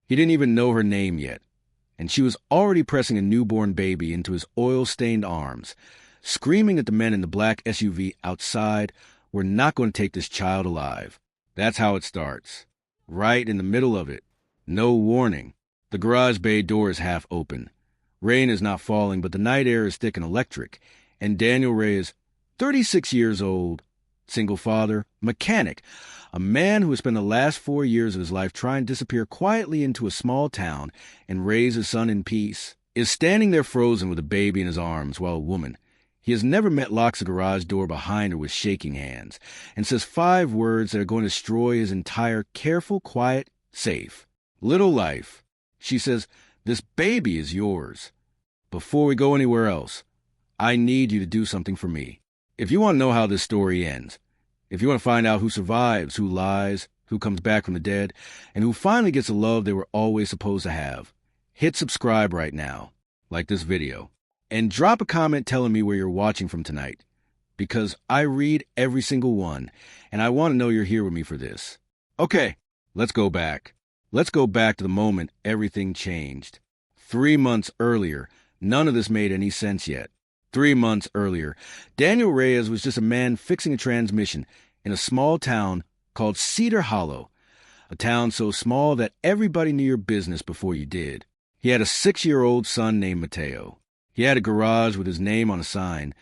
He didn't even know her name yet, and she was already pressing a newborn baby into his oil-stained arms, screaming at the men in the black SUV outside, "We're not going to take this child alive." That's how it starts. Right in the middle of it. No warning. The garage bay door is half open. Rain is not falling, but the night air is thick and electric, and Daniel Ray is 36 years old, single father, mechanic, a man who has spent the last 4 years of his life trying to disappear quietly into a small town and raise his son in peace, is standing there frozen with a baby in his arms while a woman he has never met locks the garage door behind her with shaking hands and says 5 words that are going to destroy his entire careful, quiet, safe, little life. She says, "This baby is yours. Before we go anywhere else, I need you to do something for me." If you want to know how this story ends, if you want to find out who survives, who lies, who comes back from the dead, and who finally gets the love they were always supposed to have, hit subscribe right now, like this video, and drop a comment telling me where you're watching from tonight, because I read every single one, and I want to know you're here with me for this. Okay, let's go back. Let's go back to the moment everything changed. 3 months earlier, none of this made any sense yet. 3 months earlier, Daniel Reyes was just a man fixing a transmission in a small town called Cedar Hollow, a town so small that everybody knew your business before you did. He had a 6-year-old son named Mateo. He had a garage with his name on a sign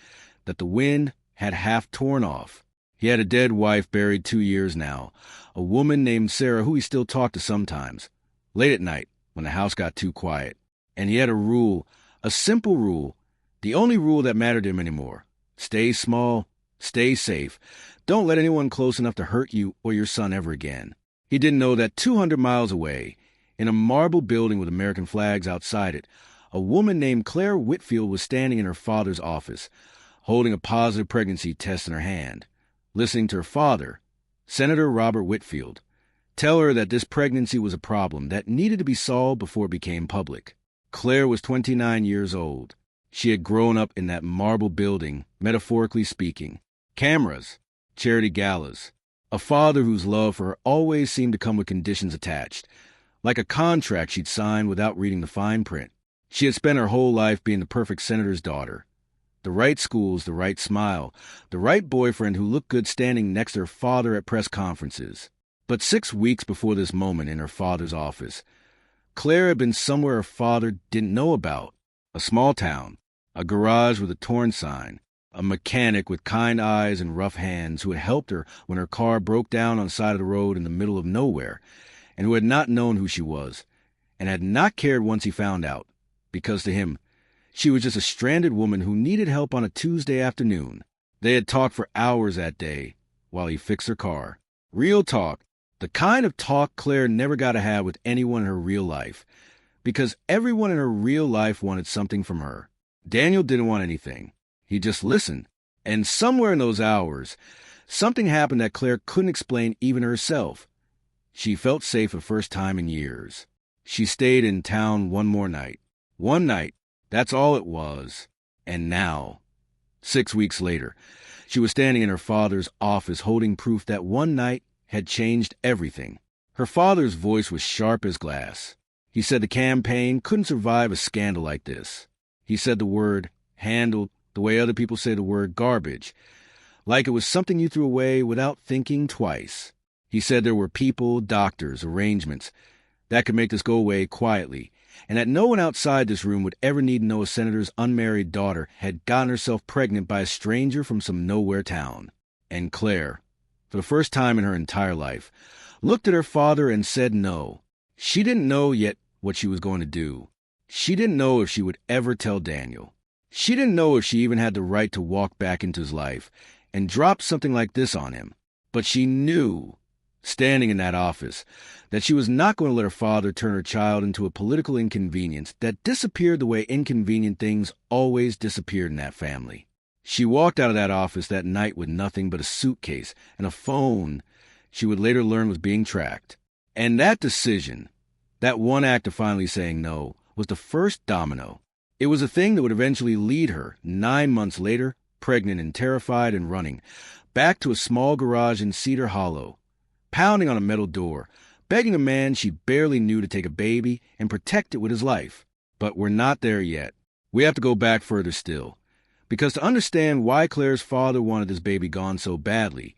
that the wind had half torn off. He had a dead wife buried 2 years now, a woman named Sarah who he still talked to sometimes, late at night when the house got too quiet. And he had a rule, a simple rule, the only rule that mattered to him anymore. Stay small, stay safe. Don't let anyone close enough to hurt you or your son ever again. He didn't know that 200 miles away, in a marble building with American flags outside it, a woman named Claire Whitfield was standing in her father's office, holding a positive pregnancy test in her hand, listening to her father, Senator Robert Whitfield, tell her that this pregnancy was a problem that needed to be solved before it became public. Claire was 29 years old. She had grown up in that marble building, metaphorically speaking. Cameras, charity galas, a father whose love for her always seemed to come with conditions attached, like a contract she'd signed without reading the fine print. She had spent her whole life being the perfect senator's daughter. The right schools, the right smile, the right boyfriend who looked good standing next to her father at press conferences. But 6 weeks before this moment in her father's office, Claire had been somewhere her father didn't know about. A small town, a garage with a torn sign, a mechanic with kind eyes and rough hands who had helped her when her car broke down on the side of the road in the middle of nowhere, and who had not known who she was, and had not cared once he found out, because to him, she was just a stranded woman who needed help on a Tuesday afternoon. They had talked for hours that day while he fixed her car. Real talk, the kind of talk Claire never got to have with anyone in her real life, because everyone in her real life wanted something from her. Daniel didn't want anything. He just listened. And somewhere in those hours, something happened that Claire couldn't explain even herself. She felt safe for the first time in years. She stayed in town one more night. One night. That's all it was. And now, 6 weeks later, she was standing in her father's office holding proof that one night had changed everything. Her father's voice was sharp as glass. He said the campaign couldn't survive a scandal like this. He said the word handled the way other people say the word garbage, like it was something you threw away without thinking twice. He said there were people, doctors, arrangements that could make this go away quietly, and that no one outside this room would ever need to know a senator's unmarried daughter had gotten herself pregnant by a stranger from some nowhere town. And Claire, for the first time in her entire life, looked at her father and said no. She didn't know yet what she was going to do. She didn't know if she would ever tell Daniel. She didn't know if she even had the right to walk back into his life and drop something like this on him. But she knew, standing in that office, that she was not going to let her father turn her child into a political inconvenience that disappeared the way inconvenient things always disappeared in that family. She walked out of that office that night with nothing but a suitcase and a phone she would later learn was being tracked. And that decision, that one act of finally saying no, was the first domino. It was a thing that would eventually lead her, 9 months later, pregnant and terrified and running, back to a small garage in Cedar Hollow, pounding on a metal door, begging a man she barely knew to take a baby and protect it with his life. But we're not there yet. We have to go back further still. Because to understand why Claire's father wanted this baby gone so badly,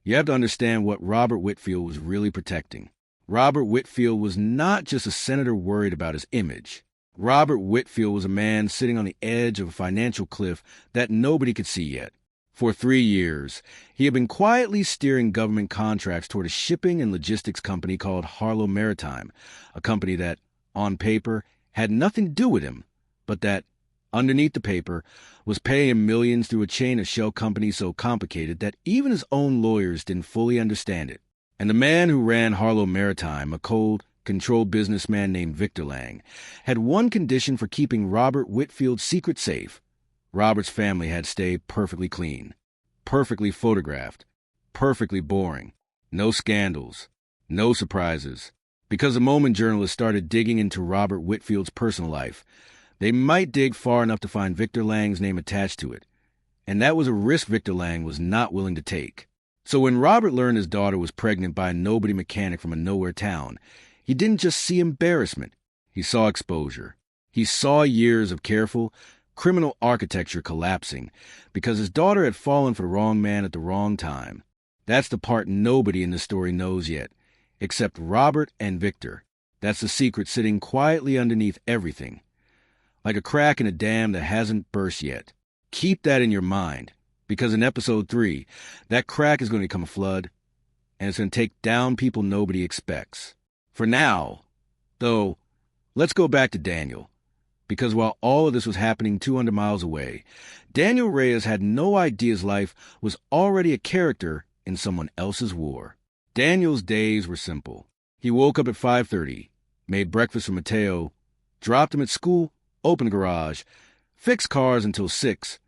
you have to understand what Robert Whitfield was really protecting. Robert Whitfield was not just a senator worried about his image. Robert Whitfield was a man sitting on the edge of a financial cliff that nobody could see yet. For 3 years, he had been quietly steering government contracts toward a shipping and logistics company called Harlow Maritime, a company that, on paper, had nothing to do with him, but that, underneath the paper, was paying him millions through a chain of shell companies so complicated that even his own lawyers didn't fully understand it. And the man who ran Harlow Maritime, a cold, controlled businessman named Victor Lang, had one condition for keeping Robert Whitfield's secret safe. Robert's family had to stay perfectly clean, perfectly photographed, perfectly boring. No scandals, no surprises. Because the moment journalists started digging into Robert Whitfield's personal life, they might dig far enough to find Victor Lang's name attached to it. And that was a risk Victor Lang was not willing to take. So when Robert learned his daughter was pregnant by a nobody mechanic from a nowhere town, he didn't just see embarrassment. He saw exposure. He saw years of careful, criminal architecture collapsing because his daughter had fallen for the wrong man at the wrong time. That's the part nobody in this story knows yet, except Robert and Victor. That's the secret sitting quietly underneath everything, like a crack in a dam that hasn't burst yet. Keep that in your mind, because in episode 3, that crack is going to become a flood, and it's going to take down people nobody expects. For now, though, let's go back to Daniel. Because while all of this was happening 200 miles away, Daniel Reyes had no idea his life was already a character in someone else's war. Daniel's days were simple. He woke up at 5:30, made breakfast for Mateo, dropped him at school, opened the garage, fixed cars until 6,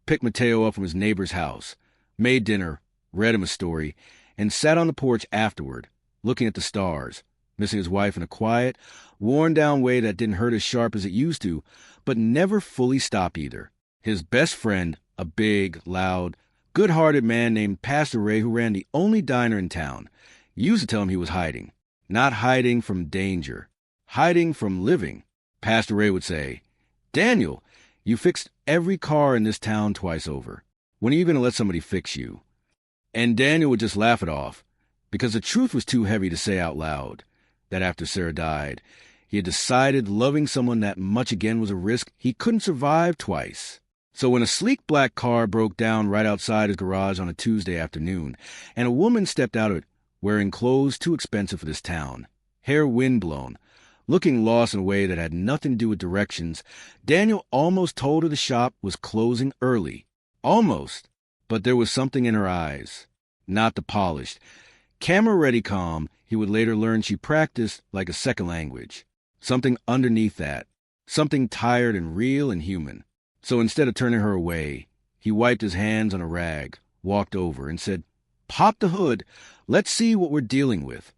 picked Mateo up from his neighbor's house, made dinner, read him a story, and sat on the porch afterward, looking at the stars, missing his wife in a quiet, worn-down way that didn't hurt as sharp as it used to, but never fully stop either. His best friend, a big, loud, good-hearted man named Pastor Ray, who ran the only diner in town, used to tell him he was hiding. Not hiding from danger, hiding from living. Pastor Ray would say, "Daniel, you fixed every car in this town twice over. When are you going to let somebody fix you?" And Daniel would just laugh it off, because the truth was too heavy to say out loud, that after Sarah died, he had decided loving someone that much again was a risk he couldn't survive twice. So when a sleek black car broke down right outside his garage on a Tuesday afternoon, and a woman stepped out of it wearing clothes too expensive for this town, hair windblown, looking lost in a way that had nothing to do with directions, Daniel almost told her the shop was closing early. Almost. But there was something in her eyes. Not the polished, camera-ready calm he would later learn she practiced like a second language. Something underneath that. Something tired and real and human. So instead of turning her away, he wiped his hands on a rag, walked over, and said, "Pop the hood. Let's see what we're dealing with."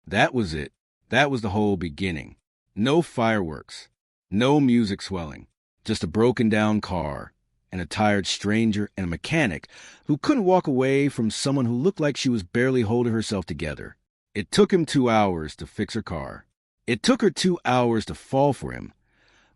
That was it. That was the whole beginning. No fireworks. No music swelling. Just a broken-down car, and a tired stranger and a mechanic who couldn't walk away from someone who looked like she was barely holding herself together. It took him 2 hours to fix her car. It took her 2 hours to fall for him,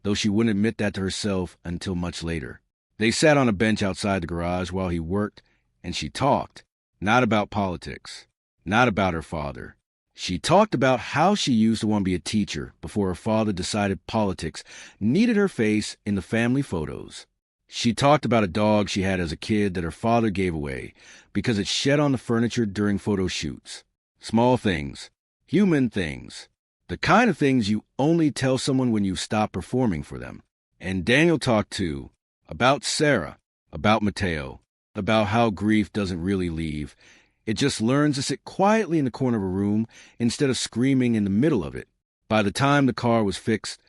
though she wouldn't admit that to herself until much later. They sat on a bench outside the garage while he worked, and she talked. Not about politics. Not about her father. She talked about how she used to want to be a teacher before her father decided politics needed her face in the family photos. She talked about a dog she had as a kid that her father gave away because it shed on the furniture during photo shoots. Small things. Human things. The kind of things you only tell someone when you stop performing for them. And Daniel talked, too, about Sarah, about Mateo, about how grief doesn't really leave. It just learns to sit quietly in the corner of a room instead of screaming in the middle of it. By the time the car was fixed,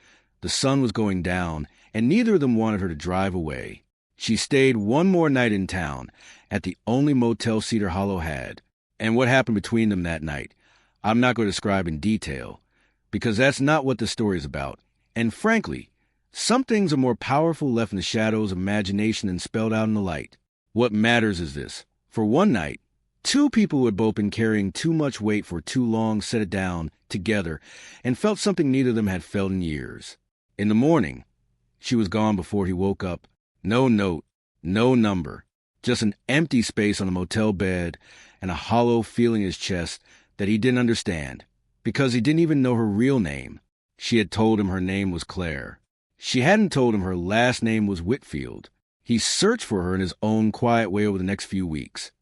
the sun was going down, and neither of them wanted her to drive away. She stayed one more night in town, at the only motel Cedar Hollow had. And what happened between them that night, I'm not going to describe in detail, because that's not what the story is about. And frankly, some things are more powerful left in the shadows of imagination than spelled out in the light. What matters is this. For one night, Two people who had both been carrying too much weight for too long set it down together and felt something neither of them had felt in years. In the morning, she was gone before he woke up. No note, no number, just an empty space on a motel bed and a hollow feeling in his chest that he didn't understand, because he didn't even know her real name. She had told him her name was Claire. She hadn't told him her last name was Whitfield. He searched for her in his own quiet way over the next few weeks.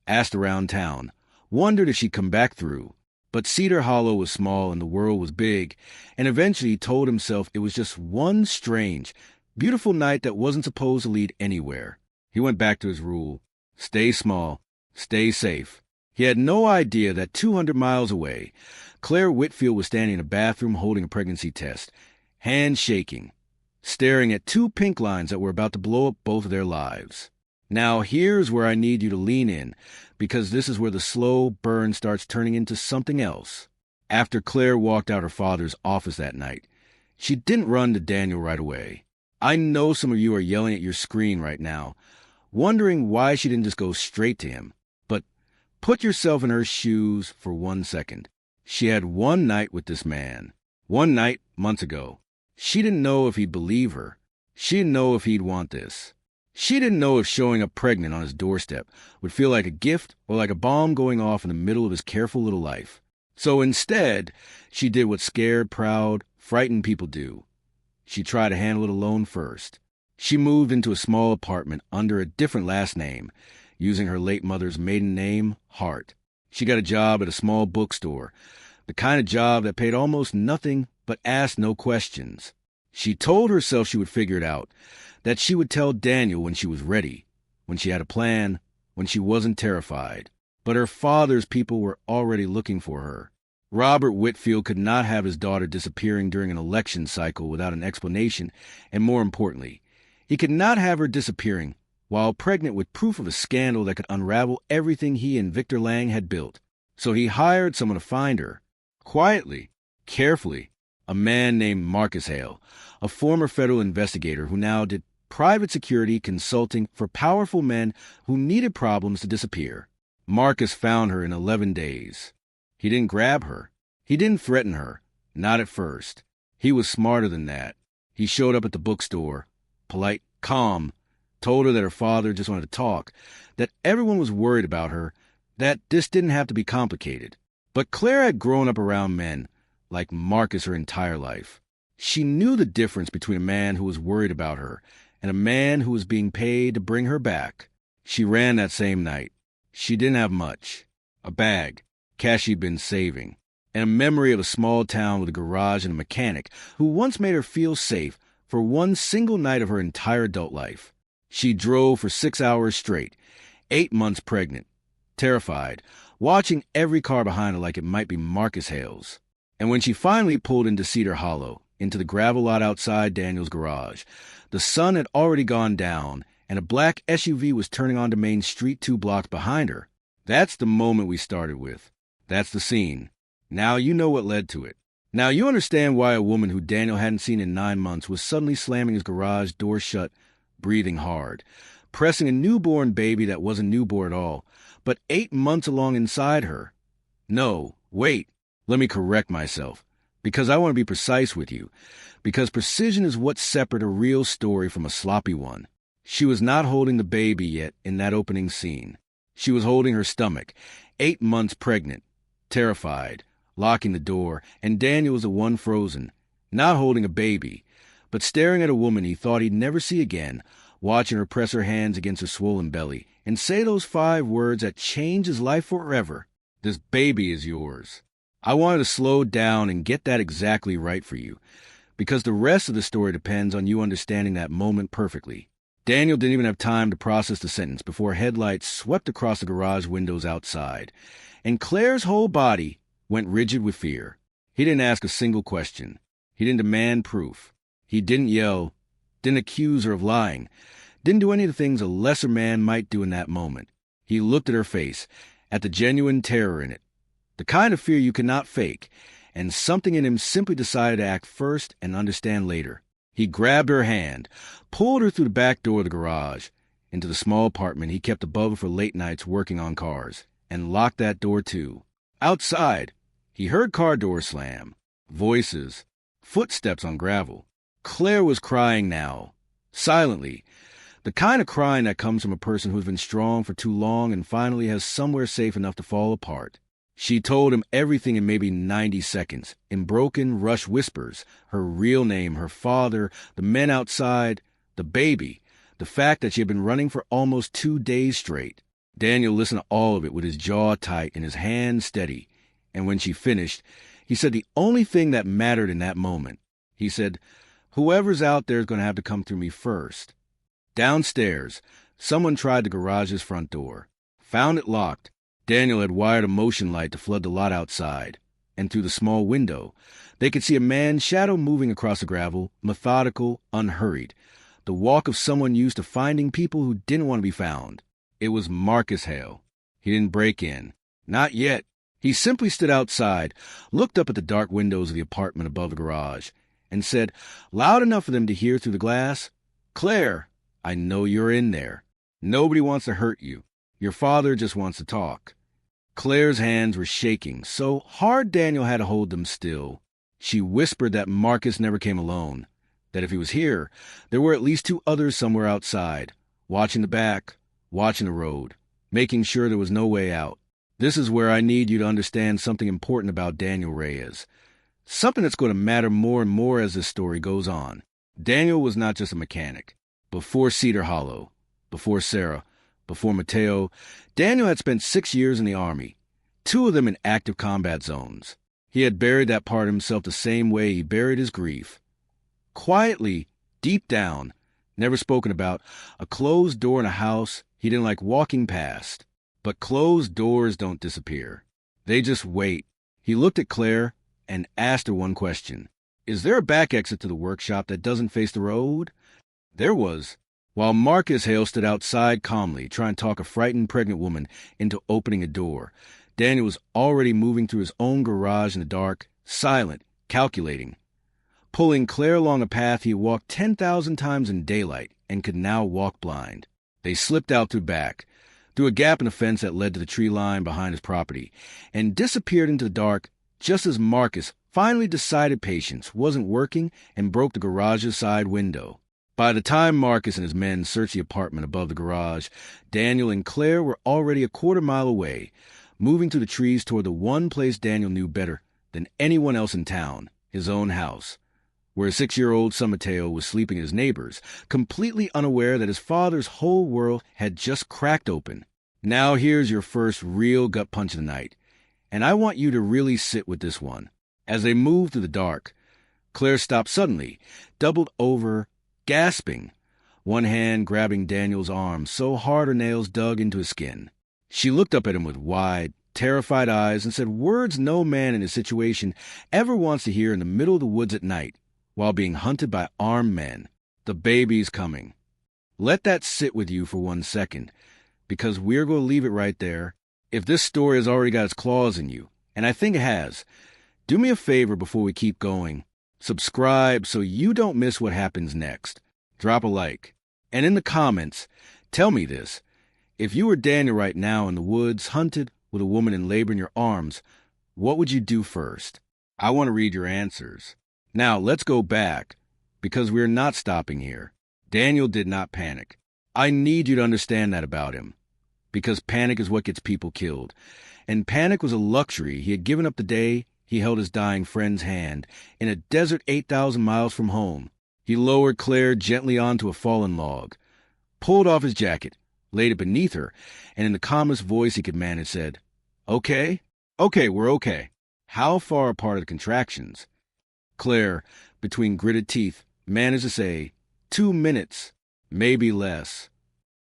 Asked around town, wondered if she'd come back through. But Cedar Hollow was small and the world was big, and eventually he told himself it was just one strange, beautiful night that wasn't supposed to lead anywhere. He went back to his rule. Stay small, stay safe. He had no idea that 200 miles away, Claire Whitfield was standing in a bathroom holding a pregnancy test, hands shaking, staring at two pink lines that were about to blow up both of their lives. Now here's where I need you to lean in, because this is where the slow burn starts turning into something else. After Claire walked out her father's office that night, she didn't run to Daniel right away. I know some of you are yelling at your screen right now, wondering why she didn't just go straight to him. But put yourself in her shoes for 1 second. She had one night with this man. One night, months ago. She didn't know if he'd believe her. She didn't know if he'd want this. She didn't know if showing up pregnant on his doorstep would feel like a gift or like a bomb going off in the middle of his careful little life. So instead, she did what scared, proud, frightened people do. She tried to handle it alone first. She moved into a small apartment under a different last name, using her late mother's maiden name, Hart. She got a job at a small bookstore, the kind of job that paid almost nothing but asked no questions. She told herself she would figure it out, that she would tell Daniel when she was ready, when she had a plan, when she wasn't terrified. But her father's people were already looking for her. Robert Whitfield could not have his daughter disappearing during an election cycle without an explanation, and more importantly, he could not have her disappearing while pregnant with proof of a scandal that could unravel everything he and Victor Lang had built. So he hired someone to find her. Quietly, carefully, a man named Marcus Hale, a former federal investigator who now did private security consulting for powerful men who needed problems to disappear. Marcus found her in 11 days. He didn't grab her. He didn't threaten her. Not at first. He was smarter than that. He showed up at the bookstore, polite, calm, told her that her father just wanted to talk, that everyone was worried about her, that this didn't have to be complicated. But Claire had grown up around men like Marcus her entire life. She knew the difference between a man who was worried about her and a man who was being paid to bring her back. She ran that same night. She didn't have much. A bag, cash she'd been saving, and a memory of a small town with a garage and a mechanic who once made her feel safe for one single night of her entire adult life. She drove for 6 hours straight, 8 months pregnant, terrified, watching every car behind her like it might be Marcus Hale's. And when she finally pulled into Cedar Hollow, into the gravel lot outside Daniel's garage, the sun had already gone down, and a black SUV was turning onto Main Street 2 blocks behind her. That's the moment we started with. That's the scene. Now you know what led to it. Now you understand why a woman who Daniel hadn't seen in 9 months was suddenly slamming his garage door shut, breathing hard, pressing a newborn baby that wasn't newborn at all, but 8 months along inside her. No, wait, let me correct myself, because I want to be precise with you, because precision is what separates a real story from a sloppy one. She was not holding the baby yet in that opening scene. She was holding her stomach, 8 months pregnant, terrified, locking the door, and Daniel was the one frozen, not holding a baby, but staring at a woman he thought he'd never see again, watching her press her hands against her swollen belly and say those 5 words that changed his life forever. This baby is yours. I wanted to slow down and get that exactly right for you, because the rest of the story depends on you understanding that moment perfectly. Daniel didn't even have time to process the sentence before headlights swept across the garage windows outside, and Claire's whole body went rigid with fear. He didn't ask a single question. He didn't demand proof. He didn't yell, didn't accuse her of lying, didn't do any of the things a lesser man might do in that moment. He looked at her face, at the genuine terror in it, the kind of fear you cannot fake, and something in him simply decided to act first and understand later. He grabbed her hand, pulled her through the back door of the garage, into the small apartment he kept above her for late nights working on cars, and locked that door too. Outside, he heard car doors slam, voices, footsteps on gravel. Claire was crying now, silently, the kind of crying that comes from a person who's been strong for too long and finally has somewhere safe enough to fall apart. She told him everything in maybe 90 seconds, in broken, rushed whispers, her real name, her father, the men outside, the baby, the fact that she had been running for almost 2 days straight. Daniel listened to all of it with his jaw tight and his hands steady, and when she finished, he said the only thing that mattered in that moment. He said, "Whoever's out there is going to have to come through me first." Downstairs, someone tried the garage's front door. Found it locked. Daniel had wired a motion light to flood the lot outside, and through the small window, they could see a man's shadow moving across the gravel, methodical, unhurried, the walk of someone used to finding people who didn't want to be found. It was Marcus Hale. He didn't break in. Not yet. He simply stood outside, looked up at the dark windows of the apartment above the garage, and said, loud enough for them to hear through the glass, "Claire, I know you're in there. Nobody wants to hurt you. Your father just wants to talk." Claire's hands were shaking, so hard Daniel had to hold them still. She whispered that Marcus never came alone, that if he was here, there were at least 2 others somewhere outside, watching the back, watching the road, making sure there was no way out. This is where I need you to understand something important about Daniel Reyes, something that's going to matter more and more as this story goes on. Daniel was not just a mechanic. Before Cedar Hollow, before Sarah, before Mateo, Daniel had spent 6 years in the Army, 2 of them in active combat zones. He had buried that part of himself the same way he buried his grief. Quietly, deep down, never spoken about, a closed door in a house he didn't like walking past. But closed doors don't disappear. They just wait. He looked at Claire and asked her one question. Is there a back exit to the workshop that doesn't face the road? There was. While Marcus Hale stood outside calmly, trying to talk a frightened pregnant woman into opening a door, Daniel was already moving through his own garage in the dark, silent, calculating, pulling Claire along a path he had walked 10,000 times in daylight and could now walk blind. They slipped out through back, through a gap in the fence that led to the tree line behind his property, and disappeared into the dark just as Marcus finally decided patience wasn't working and broke the garage's side window. By the time Marcus and his men searched the apartment above the garage, Daniel and Claire were already a quarter-mile away, moving through the trees toward the one place Daniel knew better than anyone else in town, his own house, where a 6-year-old son Mateo was sleeping at his neighbor's, completely unaware that his father's whole world had just cracked open. Now here's your first real gut punch of the night, and I want you to really sit with this one. As they moved through the dark, Claire stopped suddenly, doubled over, gasping, one hand grabbing Daniel's arm so hard her nails dug into his skin. She looked up at him with wide, terrified eyes and said words no man in his situation ever wants to hear in the middle of the woods at night while being hunted by armed men. The baby's coming. Let that sit with you for 1 second, because we're going to leave it right there. If this story has already got its claws in you, and I think it has, do me a favor before we keep going. Subscribe so you don't miss what happens next. Drop a like. And in the comments, tell me this. If you were Daniel right now in the woods, hunted with a woman in labor in your arms, what would you do first? I want to read your answers. Now, let's go back, because we're not stopping here. Daniel did not panic. I need you to understand that about him, because panic is what gets people killed. And panic was a luxury he had given up the day he held his dying friend's hand in a desert 8,000 miles from home. He lowered Claire gently onto a fallen log, pulled off his jacket, laid it beneath her, and in the calmest voice he could manage said, "Okay? Okay, we're okay. How far apart are the contractions?" Claire, between gritted teeth, managed to say, 2 minutes, maybe less.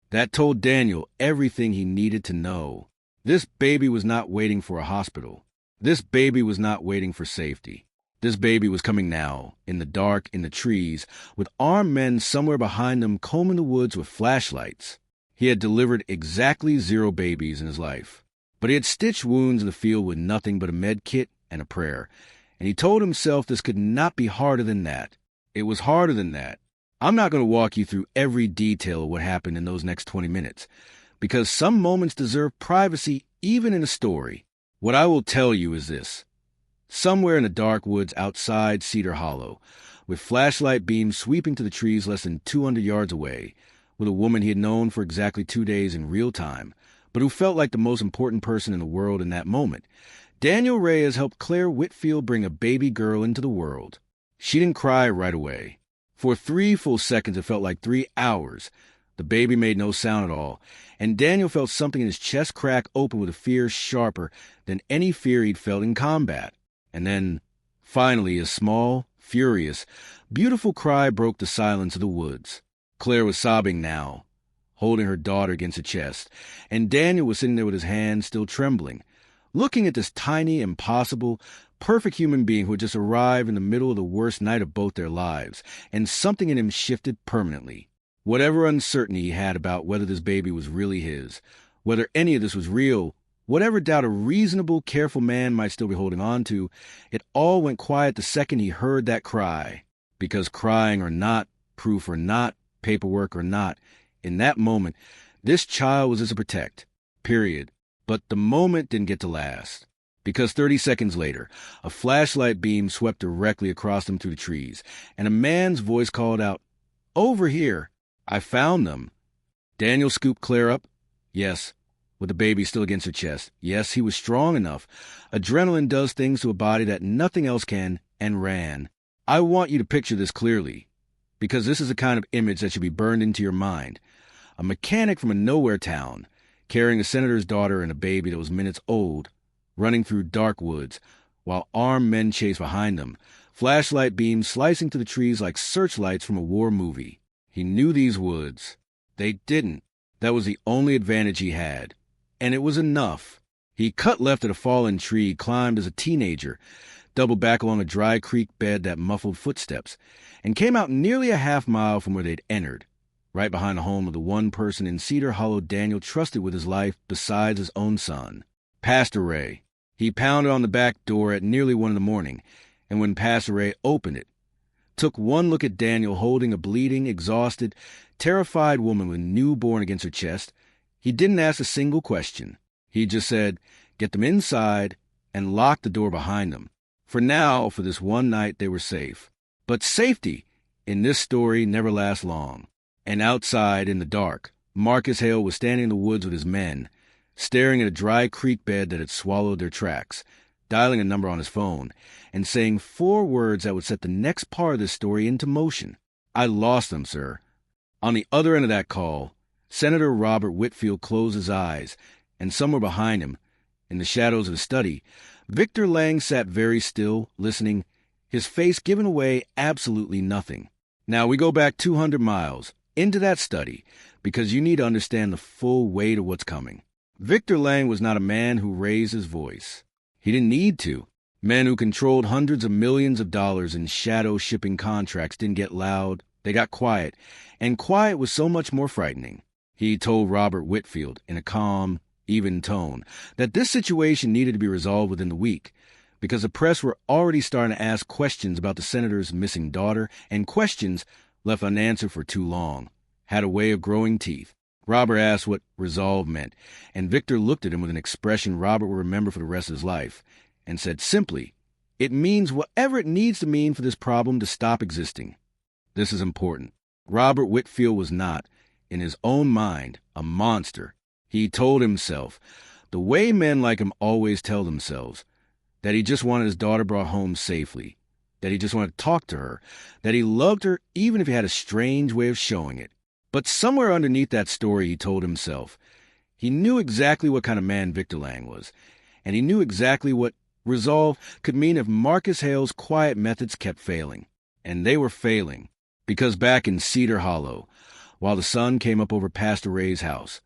That told Daniel everything he needed to know. This baby was not waiting for a hospital. This baby was not waiting for safety. This baby was coming now, in the dark, in the trees, with armed men somewhere behind them combing the woods with flashlights. He had delivered exactly 0 babies in his life, but he had stitched wounds in the field with nothing but a med kit and a prayer, and he told himself this could not be harder than that. It was harder than that. I'm not going to walk you through every detail of what happened in those next 20 minutes, because some moments deserve privacy even in a story. What I will tell you is this. Somewhere in the dark woods outside Cedar Hollow, with flashlight beams sweeping to the trees less than 200 yards away, with a woman he had known for exactly 2 days in real time, but who felt like the most important person in the world in that moment, Daniel Reyes helped Claire Whitfield bring a baby girl into the world. She didn't cry right away. For 3 full seconds, it felt like 3 hours. The baby made no sound at all, and Daniel felt something in his chest crack open with a fear sharper than any fear he'd felt in combat. And then, finally, a small, furious, beautiful cry broke the silence of the woods. Claire was sobbing now, holding her daughter against her chest, and Daniel was sitting there with his hands still trembling, looking at this tiny, impossible, perfect human being who had just arrived in the middle of the worst night of both their lives, and something in him shifted permanently. Whatever uncertainty he had about whether this baby was really his, whether any of this was real, whatever doubt a reasonable, careful man might still be holding on to, it all went quiet the second he heard that cry. Because crying or not, proof or not, paperwork or not, in that moment, this child was his to protect. Period. But the moment didn't get to last. Because 30 seconds later, a flashlight beam swept directly across them through the trees, and a man's voice called out, "Over here! I found them." Daniel scooped Claire up. Yes, with the baby still against her chest. Yes, he was strong enough. Adrenaline does things to a body that nothing else can, and ran. I want you to picture this clearly, because this is the kind of image that should be burned into your mind. A mechanic from a nowhere town, carrying a senator's daughter and a baby that was minutes old, running through dark woods, while armed men chased behind them, flashlight beams slicing to the trees like searchlights from a war movie. He knew these woods. They didn't. That was the only advantage he had. And it was enough. He cut left at a fallen tree, climbed as a teenager, doubled back along a dry creek bed that muffled footsteps, and came out nearly a half-mile from where they'd entered, right behind the home of the one person in Cedar Hollow Daniel trusted with his life besides his own son, Pastor Ray. He pounded on the back door at nearly 1 a.m, and when Pastor Ray opened it, took one look at Daniel holding a bleeding, exhausted, terrified woman with a newborn against her chest, he didn't ask a single question. He just said, "Get them inside," and locked the door behind them. For now, for this one night, they were safe. But safety, in this story, never lasts long. And outside, in the dark, Marcus Hale was standing in the woods with his men, staring at a dry creek bed that had swallowed their tracks, dialing a number on his phone, and saying 4 words that would set the next part of this story into motion. "I lost them, sir." On the other end of that call, Senator Robert Whitfield closed his eyes, and somewhere behind him, in the shadows of his study, Victor Lang sat very still, listening, his face giving away absolutely nothing. Now we go back 200 miles, into that study, because you need to understand the full weight of what's coming. Victor Lang was not a man who raised his voice. He didn't need to. Men who controlled hundreds of millions of dollars in shadow shipping contracts didn't get loud, they got quiet, and quiet was so much more frightening. He told Robert Whitfield, in a calm, even tone, that this situation needed to be resolved within the week, because the press were already starting to ask questions about the senator's missing daughter, and questions, left unanswered for too long, had a way of growing teeth. Robert asked what resolve meant, and Victor looked at him with an expression Robert would remember for the rest of his life, and said simply, "It means whatever it needs to mean for this problem to stop existing." This is important. Robert Whitfield was not, in his own mind, a monster. He told himself, the way men like him always tell themselves, that he just wanted his daughter brought home safely, that he just wanted to talk to her, that he loved her even if he had a strange way of showing it. But somewhere underneath that story, he told himself, he knew exactly what kind of man Victor Lang was, and he knew exactly what resolve could mean if Marcus Hale's quiet methods kept failing. And they were failing, because back in Cedar Hollow, while the sun came up over Pastor Ray's house,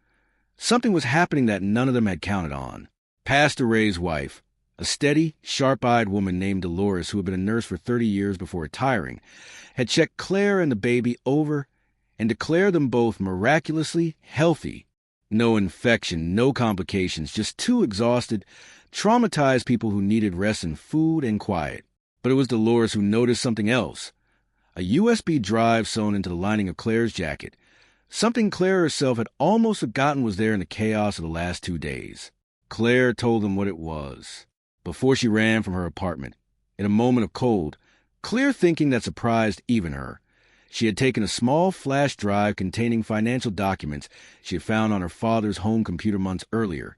something was happening that none of them had counted on. Pastor Ray's wife, a steady, sharp-eyed woman named Dolores who had been a nurse for 30 years before retiring, had checked Claire and the baby over and declared them both miraculously healthy. No infection, no complications, just 2 exhausted, traumatized people who needed rest and food and quiet. But it was Dolores who noticed something else. A USB drive sewn into the lining of Claire's jacket, something Claire herself had almost forgotten was there in the chaos of the last 2 days. Claire told them what it was before she ran from her apartment. In a moment of cold, clear thinking that surprised even her, she had taken a small flash drive containing financial documents she had found on her father's home computer months earlier.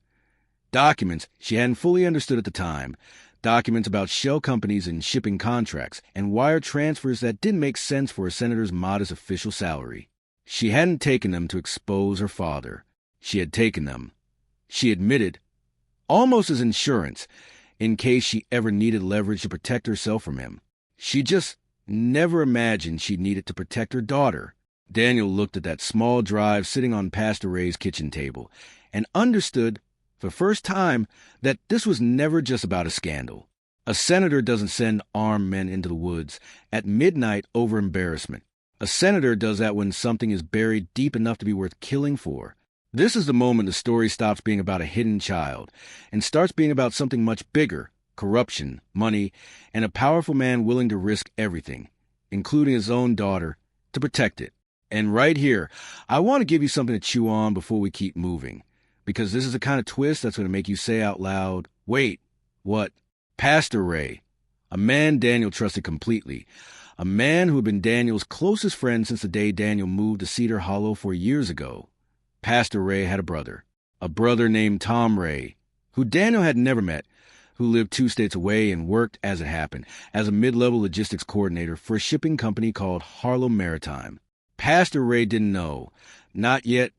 Documents she hadn't fully understood at the time. Documents about shell companies and shipping contracts, and wire transfers that didn't make sense for a senator's modest official salary. She hadn't taken them to expose her father. She had taken them, she admitted, almost as insurance, in case she ever needed leverage to protect herself from him. She just never imagined she'd need it to protect her daughter. Daniel looked at that small drive sitting on Pastor Ray's kitchen table and understood, for the first time, that this was never just about a scandal. A senator doesn't send armed men into the woods at midnight over embarrassment. A senator does that when something is buried deep enough to be worth killing for. This is the moment the story stops being about a hidden child and starts being about something much bigger: corruption, money, and a powerful man willing to risk everything, including his own daughter, to protect it. And right here, I want to give you something to chew on before we keep moving, because this is the kind of twist that's going to make you say out loud, "Wait, what?" Pastor Ray, a man Daniel trusted completely, a man who had been Daniel's closest friend since the day Daniel moved to Cedar Hollow 4 years ago. Pastor Ray had a brother named Tom Ray, who Daniel had never met, who lived 2 states away and worked, as it happened, as a mid-level logistics coordinator for a shipping company called Harlem Maritime. Pastor Ray didn't know, not yet,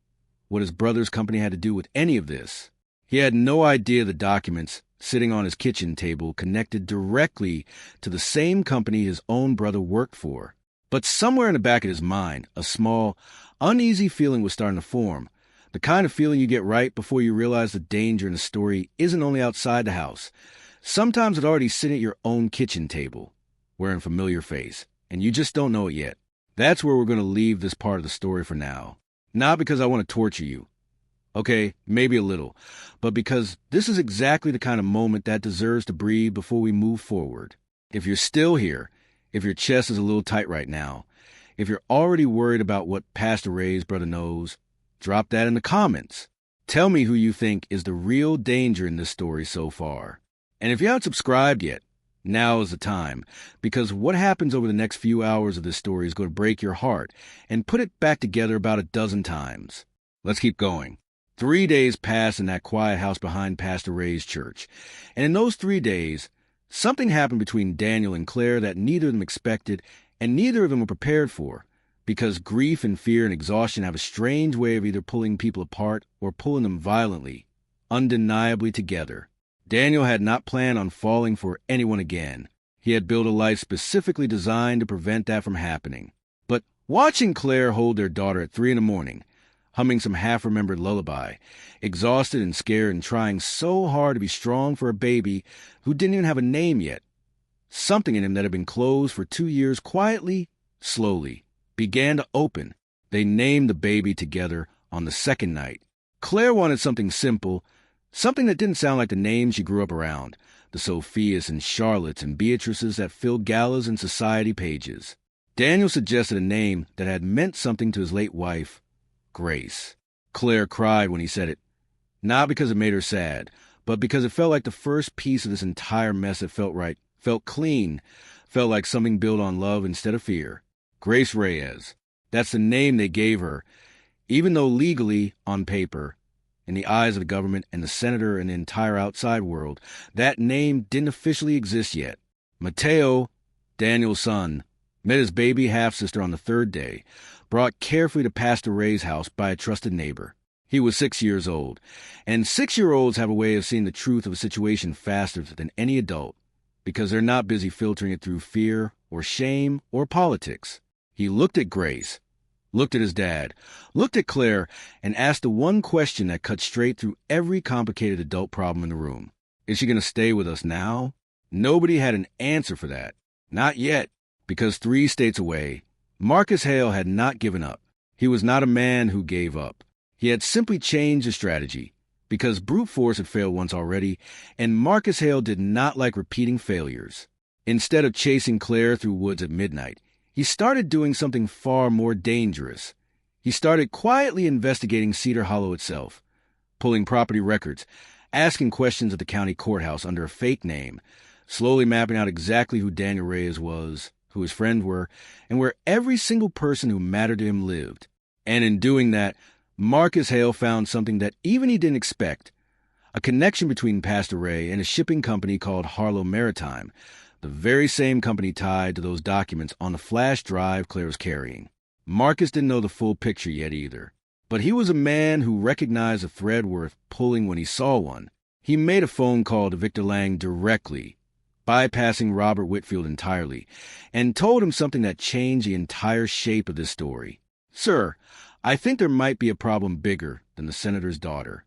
what his brother's company had to do with any of this. He had no idea the documents sitting on his kitchen table connected directly to the same company his own brother worked for. But somewhere in the back of his mind, a small, uneasy feeling was starting to form, the kind of feeling you get right before you realize the danger in the story isn't only outside the house. Sometimes it's already sitting at your own kitchen table, wearing a familiar face, and you just don't know it yet. That's where we're going to leave this part of the story for now. Not because I want to torture you. Okay, maybe a little, but because this is exactly the kind of moment that deserves to breathe before we move forward. If you're still here, if your chest is a little tight right now, if you're already worried about what Pastor Ray's brother knows, drop that in the comments. Tell me who you think is the real danger in this story so far. And if you haven't subscribed yet, now is the time, because what happens over the next few hours of this story is going to break your heart and put it back together about a dozen times. Let's keep going. 3 days passed in that quiet house behind Pastor Ray's church, and in those 3 days, something happened between Daniel and Claire that neither of them expected and neither of them were prepared for, because grief and fear and exhaustion have a strange way of either pulling people apart or pulling them violently, undeniably together. Daniel had not planned on falling for anyone again. He had built a life specifically designed to prevent that from happening. But watching Claire hold their daughter at 3 a.m, humming some half-remembered lullaby, exhausted and scared and trying so hard to be strong for a baby who didn't even have a name yet, something in him that had been closed for 2 years quietly, slowly, began to open. They named the baby together on the second night. Claire wanted something simple, something that didn't sound like the names she grew up around, the Sophias and Charlottes and Beatrices that filled galas and society pages. Daniel suggested a name that had meant something to his late wife, Grace. Claire cried when he said it, not because it made her sad, but because it felt like the first piece of this entire mess that felt right, felt clean, felt like something built on love instead of fear. Grace Reyes. That's the name they gave her, even though legally, on paper, in the eyes of the government and the senator and the entire outside world, that name didn't officially exist yet. Mateo, Daniel's son, met his baby half-sister on the 3rd day, brought carefully to Pastor Ray's house by a trusted neighbor. He was 6 years old, and 6-year-olds have a way of seeing the truth of a situation faster than any adult, because they're not busy filtering it through fear or shame or politics. He looked at Grace, looked at his dad, looked at Claire, and asked the one question that cut straight through every complicated adult problem in the room. Is she going to stay with us now? Nobody had an answer for that. Not yet, because 3 states away, Marcus Hale had not given up. He was not a man who gave up. He had simply changed his strategy, because brute force had failed once already, and Marcus Hale did not like repeating failures. Instead of chasing Claire through woods at midnight, he started doing something far more dangerous. He started quietly investigating Cedar Hollow itself, pulling property records, asking questions at the county courthouse under a fake name, slowly mapping out exactly who Daniel Reyes was, who his friends were, and where every single person who mattered to him lived. And in doing that, Marcus Hale found something that even he didn't expect: a connection between Pastor Ray and a shipping company called Harlow Maritime, the very same company tied to those documents on the flash drive Claire was carrying. Marcus didn't know the full picture yet either, but he was a man who recognized a thread worth pulling when he saw one. He made a phone call to Victor Lang directly, bypassing Robert Whitfield entirely, and told him something that changed the entire shape of this story. "Sir, I think there might be a problem bigger than the senator's daughter."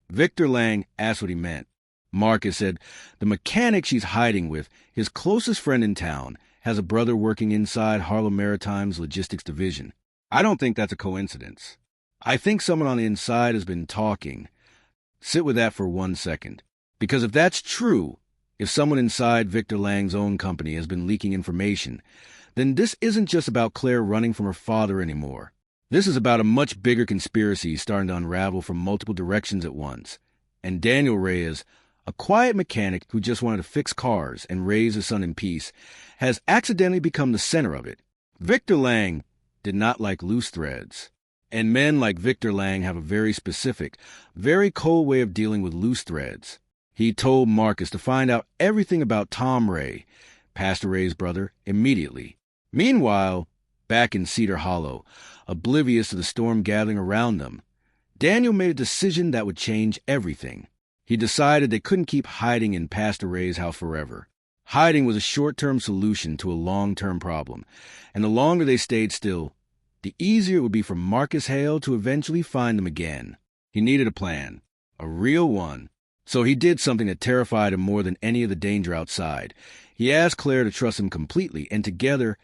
Victor Lang asked what he meant. Marcus said, "The mechanic she's hiding with, his closest friend in town, has a brother working inside Harlow Maritime's logistics division. I don't think that's a coincidence. I think someone on the inside has been talking." Sit with that for 1 second. Because if that's true, if someone inside Victor Lang's own company has been leaking information, then this isn't just about Claire running from her father anymore. This is about a much bigger conspiracy starting to unravel from multiple directions at once. And Daniel Reyes, a quiet mechanic who just wanted to fix cars and raise his son in peace, has accidentally become the center of it. Victor Lang did not like loose threads. And men like Victor Lang have a very specific, very cold way of dealing with loose threads. He told Marcus to find out everything about Tom Ray, Pastor Ray's brother, immediately. Meanwhile, back in Cedar Hollow, oblivious to the storm gathering around them, Daniel made a decision that would change everything. He decided they couldn't keep hiding in Pastor Ray's house forever. Hiding was a short-term solution to a long-term problem, and the longer they stayed still, the easier it would be for Marcus Hale to eventually find them again. He needed a plan, a real one. So he did something that terrified him more than any of the danger outside. He asked Claire to trust him completely, and together,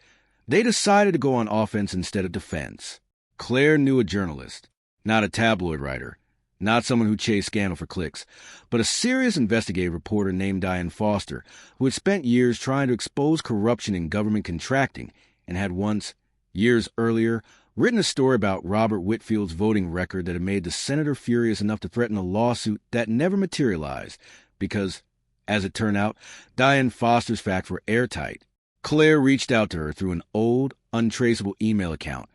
they decided to go on offense instead of defense. Claire knew a journalist, not a tabloid writer, not someone who chased scandal for clicks, but a serious investigative reporter named Diane Foster, who had spent years trying to expose corruption in government contracting and had once, years earlier, written a story about Robert Whitfield's voting record that had made the senator furious enough to threaten a lawsuit that never materialized because, as it turned out, Diane Foster's facts were airtight. Claire reached out to her through an old, untraceable email account,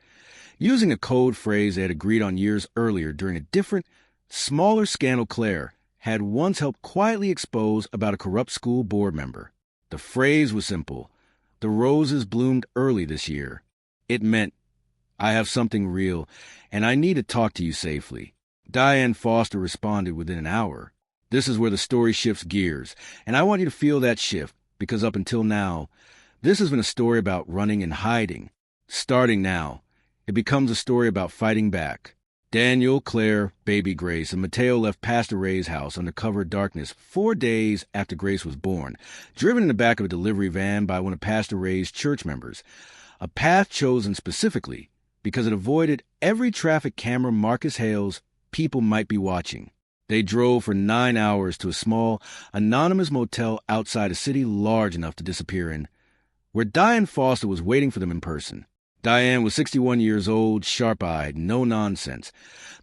using a code phrase they had agreed on years earlier during a different, smaller scandal Claire had once helped quietly expose about a corrupt school board member. The phrase was simple: "The roses bloomed early this year." It meant, "I have something real, and I need to talk to you safely." Diane Foster responded within an hour. This is where the story shifts gears, and I want you to feel that shift, because up until now, this has been a story about running and hiding. Starting now, it becomes a story about fighting back. Daniel, Claire, baby Grace, and Mateo left Pastor Ray's house under cover of darkness 4 days after Grace was born, driven in the back of a delivery van by one of Pastor Ray's church members, a path chosen specifically because it avoided every traffic camera Marcus Hale's people might be watching. They drove for 9 hours to a small, anonymous motel outside a city large enough to disappear in, where Diane Foster was waiting for them in person. Diane was 61 years old, sharp-eyed, no-nonsense,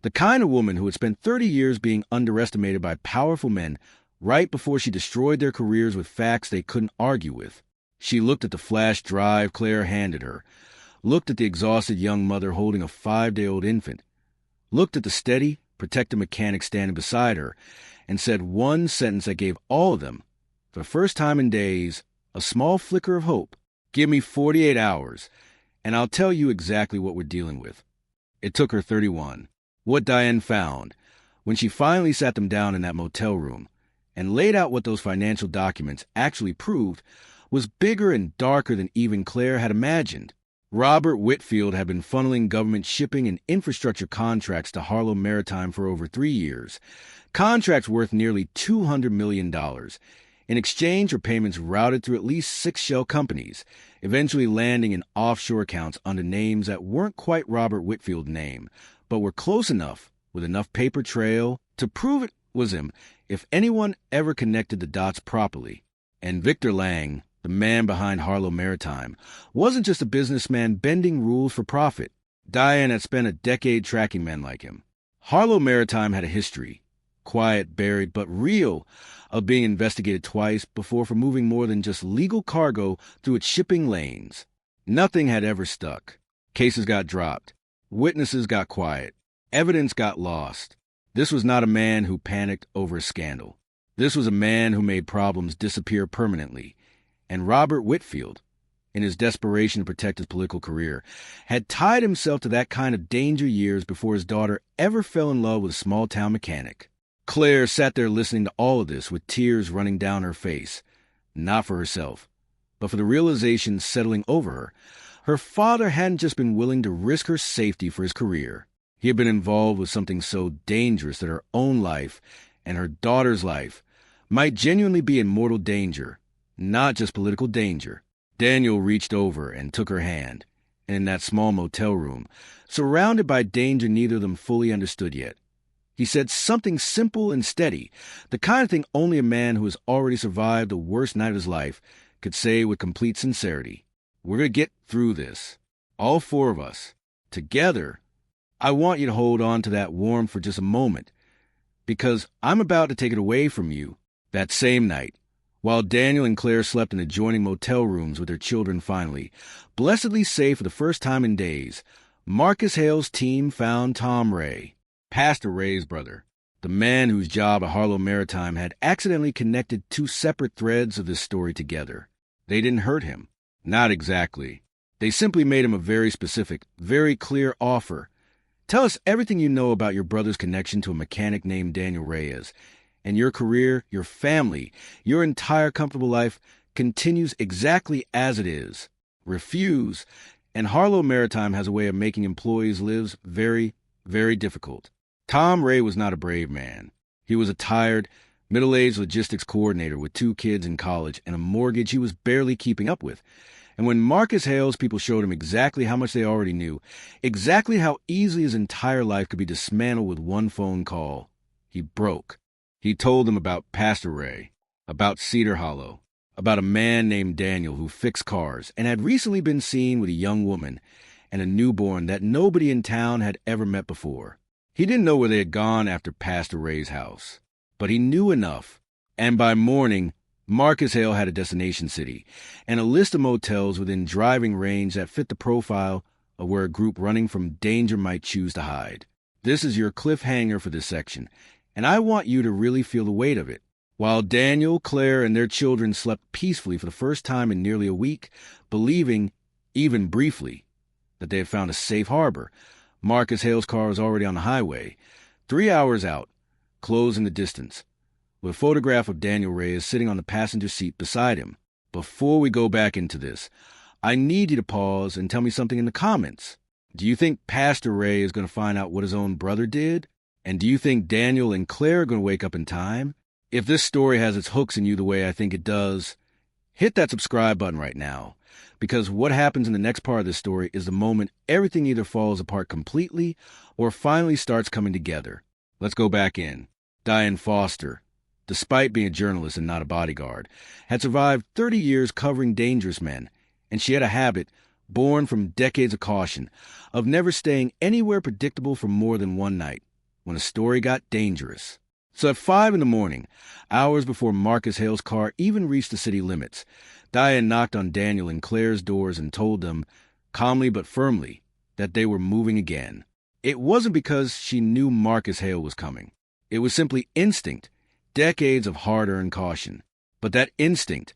the kind of woman who had spent 30 years being underestimated by powerful men right before she destroyed their careers with facts they couldn't argue with. She looked at the flash drive Claire handed her, looked at the exhausted young mother holding a 5-day-old infant, looked at the steady, protective mechanic standing beside her, and said one sentence that gave all of them, for the first time in days, a small flicker of hope. "Give me 48 hours, and I'll tell you exactly what we're dealing with." It took her 31. What Diane found, when she finally sat them down in that motel room and laid out what those financial documents actually proved, was bigger and darker than even Claire had imagined. Robert Whitfield had been funneling government shipping and infrastructure contracts to Harlow Maritime for over 3 years, contracts worth nearly $200 million, in exchange for payments routed through at least 6 shell companies, eventually landing in offshore accounts under names that weren't quite Robert Whitfield's name, but were close enough, with enough paper trail, to prove it was him if anyone ever connected the dots properly. And Victor Lang, the man behind Harlow Maritime, wasn't just a businessman bending rules for profit. Diane had spent a decade tracking men like him. Harlow Maritime had a history, quiet, buried, but real, of being investigated twice before for moving more than just legal cargo through its shipping lanes. Nothing had ever stuck. Cases got dropped. Witnesses got quiet. Evidence got lost. This was not a man who panicked over a scandal. This was a man who made problems disappear permanently. And Robert Whitfield, in his desperation to protect his political career, had tied himself to that kind of danger years before his daughter ever fell in love with a small-town mechanic. Claire sat there listening to all of this with tears running down her face, not for herself, but for the realization settling over her. Her father hadn't just been willing to risk her safety for his career. He had been involved with something so dangerous that her own life and her daughter's life might genuinely be in mortal danger, not just political danger. Daniel reached over and took her hand, and in that small motel room, surrounded by danger neither of them fully understood yet, he said something simple and steady, the kind of thing only a man who has already survived the worst night of his life could say with complete sincerity. We're going to get through this. All four of us. Together. I want you to hold on to that warmth for just a moment, because I'm about to take it away from you. That same night, while Daniel and Claire slept in adjoining motel rooms with their children finally, blessedly safe for the first time in days, Marcus Hale's team found Tom Ray, Pastor Ray's brother, the man whose job at Harlow Maritime had accidentally connected two separate threads of this story together. They didn't hurt him. Not exactly. They simply made him a very specific, very clear offer. Tell us everything you know about your brother's connection to a mechanic named Daniel Reyes, and your career, your family, your entire comfortable life continues exactly as it is. Refuse, and Harlow Maritime has a way of making employees' lives very, very difficult. Tom Ray was not a brave man. He was a tired, middle-aged logistics coordinator with 2 kids in college and a mortgage he was barely keeping up with. And when Marcus Hale's people showed him exactly how much they already knew, exactly how easily his entire life could be dismantled with one phone call, he broke. He told them about Pastor Ray, about Cedar Hollow, about a man named Daniel who fixed cars and had recently been seen with a young woman and a newborn that nobody in town had ever met before. He didn't know where they had gone after Pastor Ray's house, but he knew enough, and by morning, Marcus Hale had a destination city and a list of motels within driving range that fit the profile of where a group running from danger might choose to hide. This is your cliffhanger for this section, and I want you to really feel the weight of it. While Daniel, Claire, and their children slept peacefully for the first time in nearly a week, believing, even briefly, that they had found a safe harbor, Marcus Hale's car was already on the highway, 3 hours out, close in the distance, with a photograph of Daniel Reyes sitting on the passenger seat beside him. Before we go back into this, I need you to pause and tell me something in the comments. Do you think Pastor Ray is going to find out what his own brother did? And do you think Daniel and Claire are going to wake up in time? If this story has its hooks in you the way I think it does, hit that subscribe button right now, because what happens in the next part of this story is the moment everything either falls apart completely or finally starts coming together. Let's go back in. Diane Foster, despite being a journalist and not a bodyguard, had survived 30 years covering dangerous men, and she had a habit, born from decades of caution, of never staying anywhere predictable for more than one night, when a story got dangerous. So at 5 a.m, hours before Marcus Hale's car even reached the city limits, Diane knocked on Daniel and Claire's doors and told them, calmly but firmly, that they were moving again. It wasn't because she knew Marcus Hale was coming. It was simply instinct, decades of hard-earned caution. But that instinct,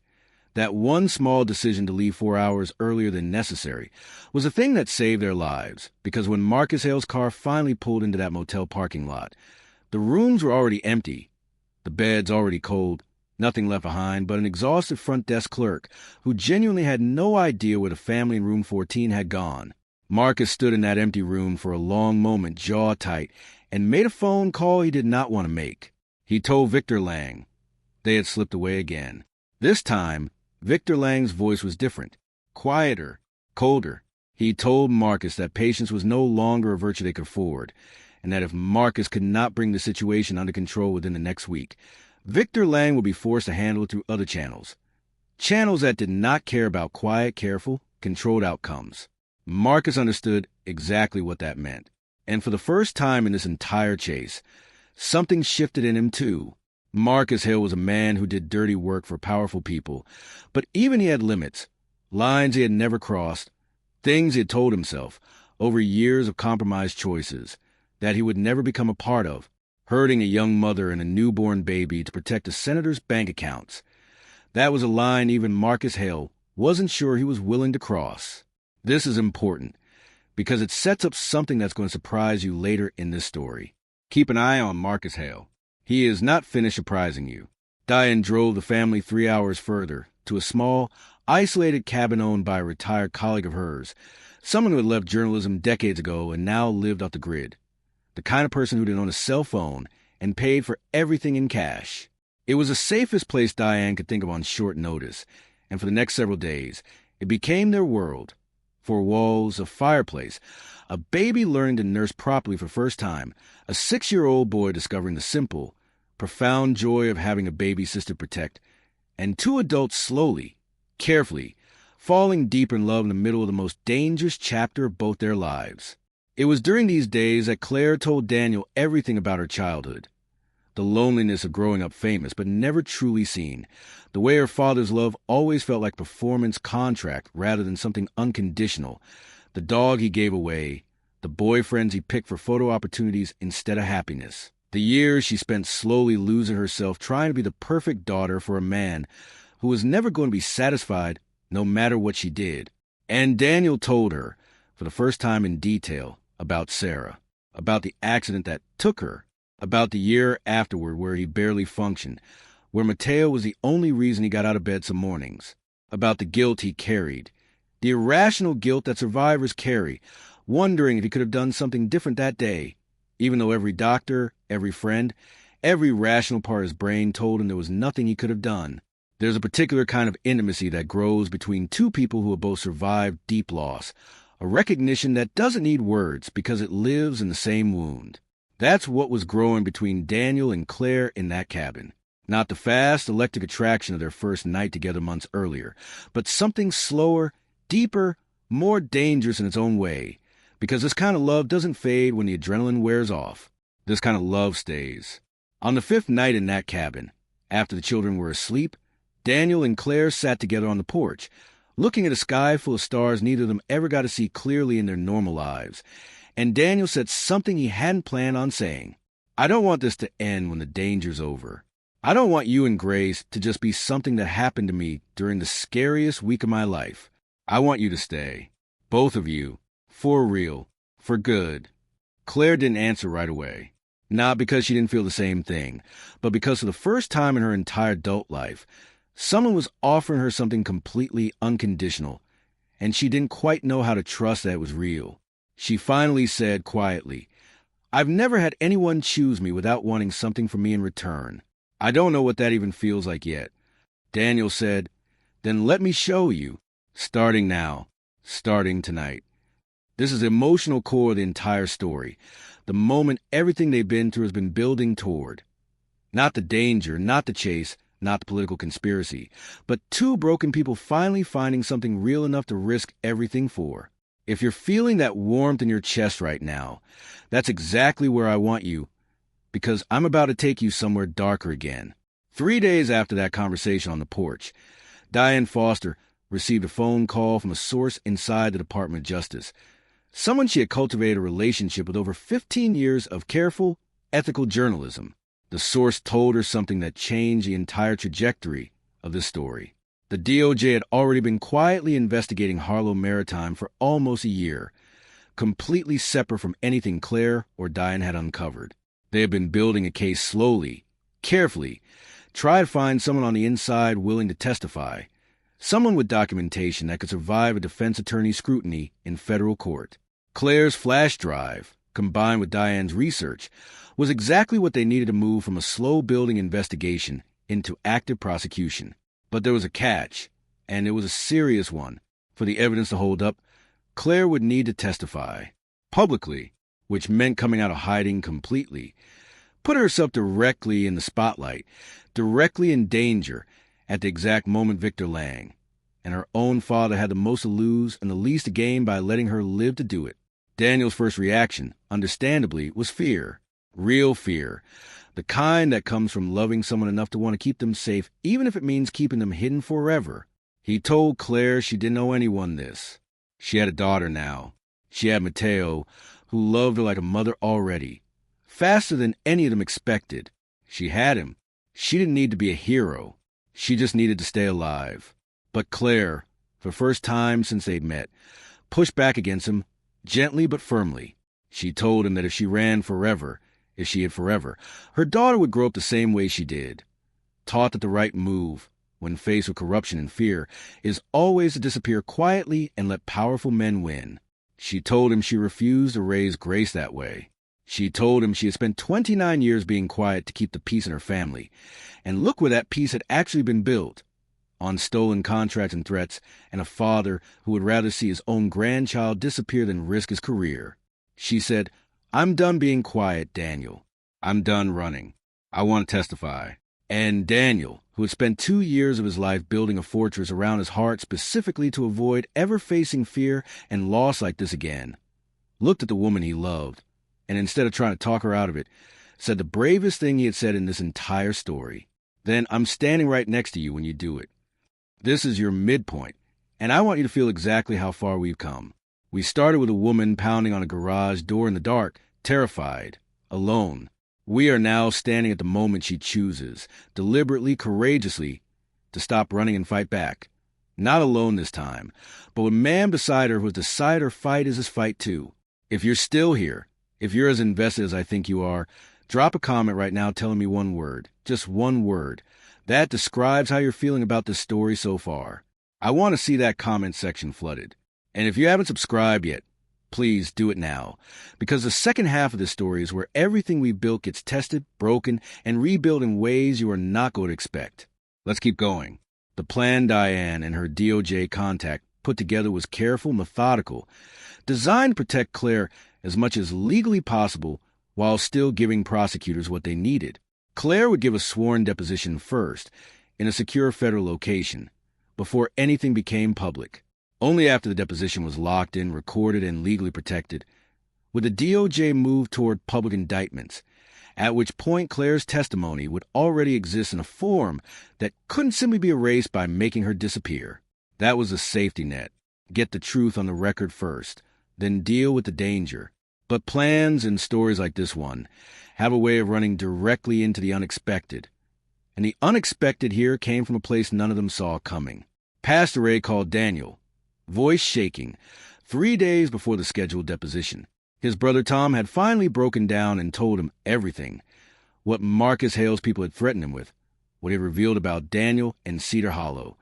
that one small decision to leave 4 hours earlier than necessary, was the thing that saved their lives, because when Marcus Hale's car finally pulled into that motel parking lot, the rooms were already empty, the beds already cold, nothing left behind but an exhausted front desk clerk who genuinely had no idea where the family in room 14 had gone. Marcus stood in that empty room for a long moment, jaw tight, and made a phone call he did not want to make. He told Victor Lang. They had slipped away again. This time, Victor Lang's voice was different, quieter, colder. He told Marcus that patience was no longer a virtue they could afford, and that if Marcus could not bring the situation under control within the next week, Victor Lang would be forced to handle it through other channels. Channels that did not care about quiet, careful, controlled outcomes. Marcus understood exactly what that meant. And for the first time in this entire chase, something shifted in him too. Marcus Hale was a man who did dirty work for powerful people, but even he had limits, lines he had never crossed, things he had told himself over years of compromised choices that he would never become a part of, hurting a young mother and a newborn baby to protect a senator's bank accounts. That was a line even Marcus Hale wasn't sure he was willing to cross. This is important because it sets up something that's going to surprise you later in this story. Keep an eye on Marcus Hale. He is not finished surprising you. Diane drove the family 3 hours further to a small, isolated cabin owned by a retired colleague of hers, someone who had left journalism decades ago and now lived off the grid. The kind of person who didn't own a cell phone and paid for everything in cash. It was the safest place Diane could think of on short notice, and for the next several days, it became their world. 4 walls, a fireplace, a baby learning to nurse properly for the first time, a 6-year-old boy discovering the simple, profound joy of having a baby sister protect, and 2 adults slowly, carefully, falling deep in love in the middle of the most dangerous chapter of both their lives. It was during these days that Claire told Daniel everything about her childhood. The loneliness of growing up famous but never truly seen. The way her father's love always felt like performance contract rather than something unconditional. The dog he gave away. The boyfriends he picked for photo opportunities instead of happiness. The years she spent slowly losing herself trying to be the perfect daughter for a man who was never going to be satisfied no matter what she did. And Daniel told her, for the first time in detail, about Sarah, about the accident that took her, about the year afterward where he barely functioned, where Mateo was the only reason he got out of bed some mornings, about the guilt he carried, the irrational guilt that survivors carry, wondering if he could have done something different that day, even though every doctor, every friend, every rational part of his brain told him there was nothing he could have done. There's a particular kind of intimacy that grows between 2 people who have both survived deep loss, a recognition that doesn't need words because it lives in the same wound. That's what was growing between Daniel and Claire in that cabin. Not the fast, electric attraction of their first night together months earlier, but something slower, deeper, more dangerous in its own way, because this kind of love doesn't fade when the adrenaline wears off. This kind of love stays. On the 5th night in that cabin, after the children were asleep, Daniel and Claire sat together on the porch, looking at a sky full of stars neither of them ever got to see clearly in their normal lives. And Daniel said something he hadn't planned on saying. I don't want this to end when the danger's over. I don't want you and Grace to just be something that happened to me during the scariest week of my life. I want you to stay. Both of you. For real. For good. Claire didn't answer right away. Not because she didn't feel the same thing, but because for the first time in her entire adult life, someone was offering her something completely unconditional, and she didn't quite know how to trust that it was real. She finally said quietly, I've never had anyone choose me without wanting something from me in return. I don't know what that even feels like yet. Daniel said, Then let me show you. Starting now. Starting tonight. This is the emotional core of the entire story. The moment everything they've been through has been building toward. Not the danger, not the chase, not the political conspiracy, but 2 broken people finally finding something real enough to risk everything for. If you're feeling that warmth in your chest right now, that's exactly where I want you, because I'm about to take you somewhere darker again. 3 days after that conversation on the porch, Diane Foster received a phone call from a source inside the Department of Justice, someone she had cultivated a relationship with over 15 years of careful, ethical journalism. The source told her something that changed the entire trajectory of this story. The DOJ had already been quietly investigating Harlow Maritime for almost a year, completely separate from anything Claire or Diane had uncovered. They had been building a case slowly, carefully, try to find someone on the inside willing to testify, someone with documentation that could survive a defense attorney's scrutiny in federal court. Claire's flash drive, combined with Diane's research, was exactly what they needed to move from a slow-building investigation into active prosecution. But there was a catch, and it was a serious one. For the evidence to hold up, Claire would need to testify publicly, which meant coming out of hiding completely, put herself directly in the spotlight, directly in danger at the exact moment Victor Lang, and her own father had the most to lose and the least to gain by letting her live to do it. Daniel's first reaction, understandably, was fear. Real fear. The kind that comes from loving someone enough to want to keep them safe, even if it means keeping them hidden forever. He told Claire she didn't owe anyone this. She had a daughter now. She had Mateo, who loved her like a mother already. Faster than any of them expected. She had him. She didn't need to be a hero. She just needed to stay alive. But Claire, for the first time since they'd met, pushed back against him, gently but firmly. She told him that if she ran forever, if she had forever, her daughter would grow up the same way she did. Taught that the right move, when faced with corruption and fear, is always to disappear quietly and let powerful men win. She told him she refused to raise Grace that way. She told him she had spent 29 years being quiet to keep the peace in her family. And look where that peace had actually been built. On stolen contracts and threats, and a father who would rather see his own grandchild disappear than risk his career. She said, "I'm done being quiet, Daniel. I'm done running. I want to testify." And Daniel, who had spent 2 years of his life building a fortress around his heart specifically to avoid ever facing fear and loss like this again, looked at the woman he loved, and instead of trying to talk her out of it, said the bravest thing he had said in this entire story. "Then I'm standing right next to you when you do it. This is your midpoint, and I want you to feel exactly how far we've come. We started with a woman pounding on a garage door in the dark, terrified, alone. We are now standing at the moment she chooses, deliberately, courageously, to stop running and fight back. Not alone this time, but with a man beside her who has decided her fight is his fight too. If you're still here, if you're as invested as I think you are, drop a comment right now telling me one word, just one word. That describes how you're feeling about this story so far. I want to see that comment section flooded. And if you haven't subscribed yet, please do it now, because the second half of this story is where everything we built gets tested, broken, and rebuilt in ways you are not going to expect. Let's keep going. The plan Diane and her DOJ contact put together was careful, methodical, designed to protect Claire as much as legally possible while still giving prosecutors what they needed. Claire would give a sworn deposition first, in a secure federal location, before anything became public. Only after the deposition was locked in, recorded, and legally protected would the DOJ move toward public indictments, at which point Claire's testimony would already exist in a form that couldn't simply be erased by making her disappear. That was a safety net. Get the truth on the record first, then deal with the danger. But plans and stories like this one have a way of running directly into the unexpected. And the unexpected here came from a place none of them saw coming. Pastor Ray called Daniel, voice shaking, 3 days before the scheduled deposition. His brother Tom had finally broken down and told him everything, what Marcus Hale's people had threatened him with, what he had revealed about Daniel and Cedar Hollow,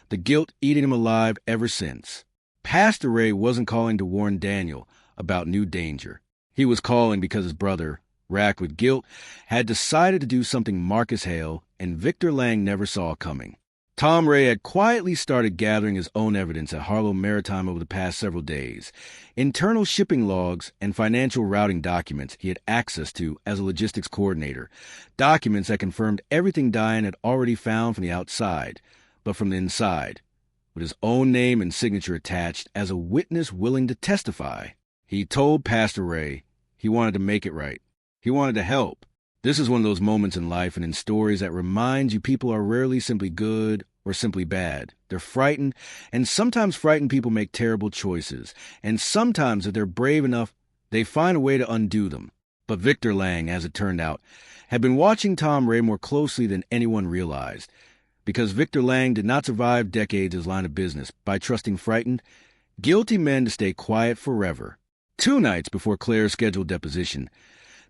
the guilt eating him alive ever since. Pastor Ray wasn't calling to warn Daniel about new danger. He was calling because his brother, racked with guilt, had decided to do something Marcus Hale and Victor Lang never saw coming. Tom Ray had quietly started gathering his own evidence at Harlow Maritime over the past several days. Internal shipping logs and financial routing documents he had access to as a logistics coordinator. Documents that confirmed everything Diane had already found from the outside, but from the inside, with his own name and signature attached as a witness willing to testify. He told Pastor Ray he wanted to make it right. He wanted to help. This is one of those moments in life and in stories that reminds you people are rarely simply good or simply bad. They're frightened, and sometimes frightened people make terrible choices. And sometimes, if they're brave enough, they find a way to undo them. But Victor Lang, as it turned out, had been watching Tom Ray more closely than anyone realized, because Victor Lang did not survive decades as line of business by trusting frightened, guilty men to stay quiet forever. 2 nights before Claire's scheduled deposition,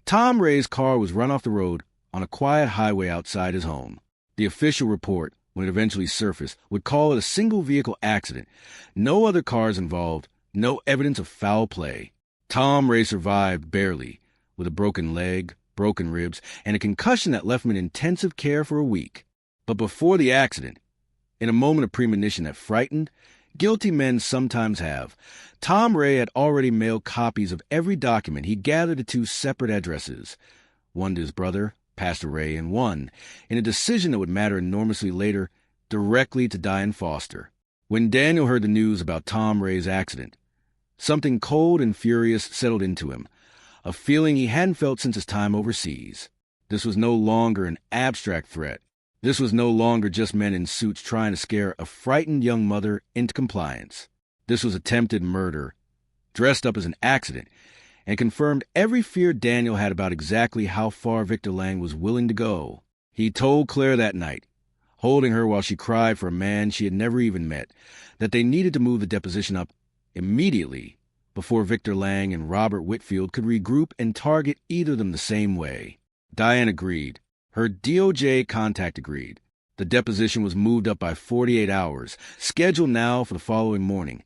Tom Ray's car was run off the road on a quiet highway outside his home. The official report, when it eventually surfaced, would call it a single-vehicle accident. No other cars involved, no evidence of foul play. Tom Ray survived barely, with a broken leg, broken ribs, and a concussion that left him in intensive care for a week. But before the accident, in a moment of premonition that frightened, guilty men sometimes have, Tom Ray had already mailed copies of every document he gathered to 2 separate addresses, one to his brother, Pastor Ray, and one, in a decision that would matter enormously later, directly to Diane Foster. When Daniel heard the news about Tom Ray's accident, something cold and furious settled into him, a feeling he hadn't felt since his time overseas. This was no longer an abstract threat. This was no longer just men in suits trying to scare a frightened young mother into compliance. This was attempted murder, dressed up as an accident, and confirmed every fear Daniel had about exactly how far Victor Lang was willing to go. He told Claire that night, holding her while she cried for a man she had never even met, that they needed to move the deposition up immediately before Victor Lang and Robert Whitfield could regroup and target either of them the same way. Diane agreed. Her DOJ contact agreed. The deposition was moved up by 48 hours, scheduled now for the following morning,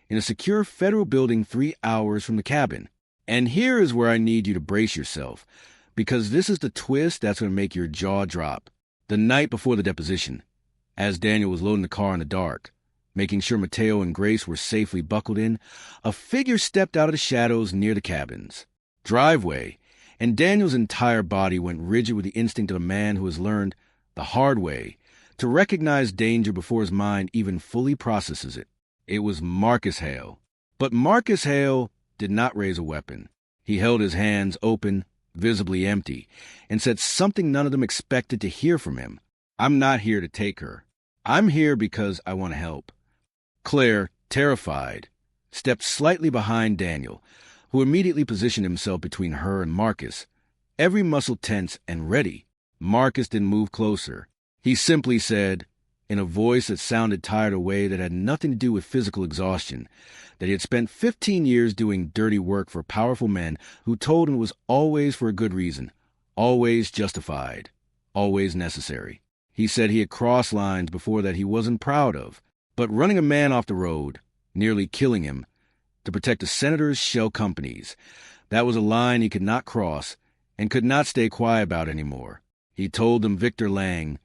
in a secure federal building 3 hours from the cabin. And here is where I need you to brace yourself, because this is the twist that's going to make your jaw drop. The night before the deposition, as Daniel was loading the car in the dark, making sure Mateo and Grace were safely buckled in, a figure stepped out of the shadows near the cabin's driveway, and Daniel's entire body went rigid with the instinct of a man who has learned, the hard way, to recognize danger before his mind even fully processes it. It was Marcus Hale. But Marcus Hale did not raise a weapon. He held his hands open, visibly empty, and said something none of them expected to hear from him. "I'm not here to take her. I'm here because I want to help." Claire, terrified, stepped slightly behind Daniel, who immediately positioned himself between her and Marcus, every muscle tense and ready. Marcus didn't move closer. He simply said, in a voice that sounded tired away, that had nothing to do with physical exhaustion, that he had spent 15 years doing dirty work for powerful men who told him it was always for a good reason, always justified, always necessary. He said he had crossed lines before that he wasn't proud of, but running a man off the road, nearly killing him, to protect a senator's shell companies, that was a line he could not cross and could not stay quiet about anymore. He told them Victor Lang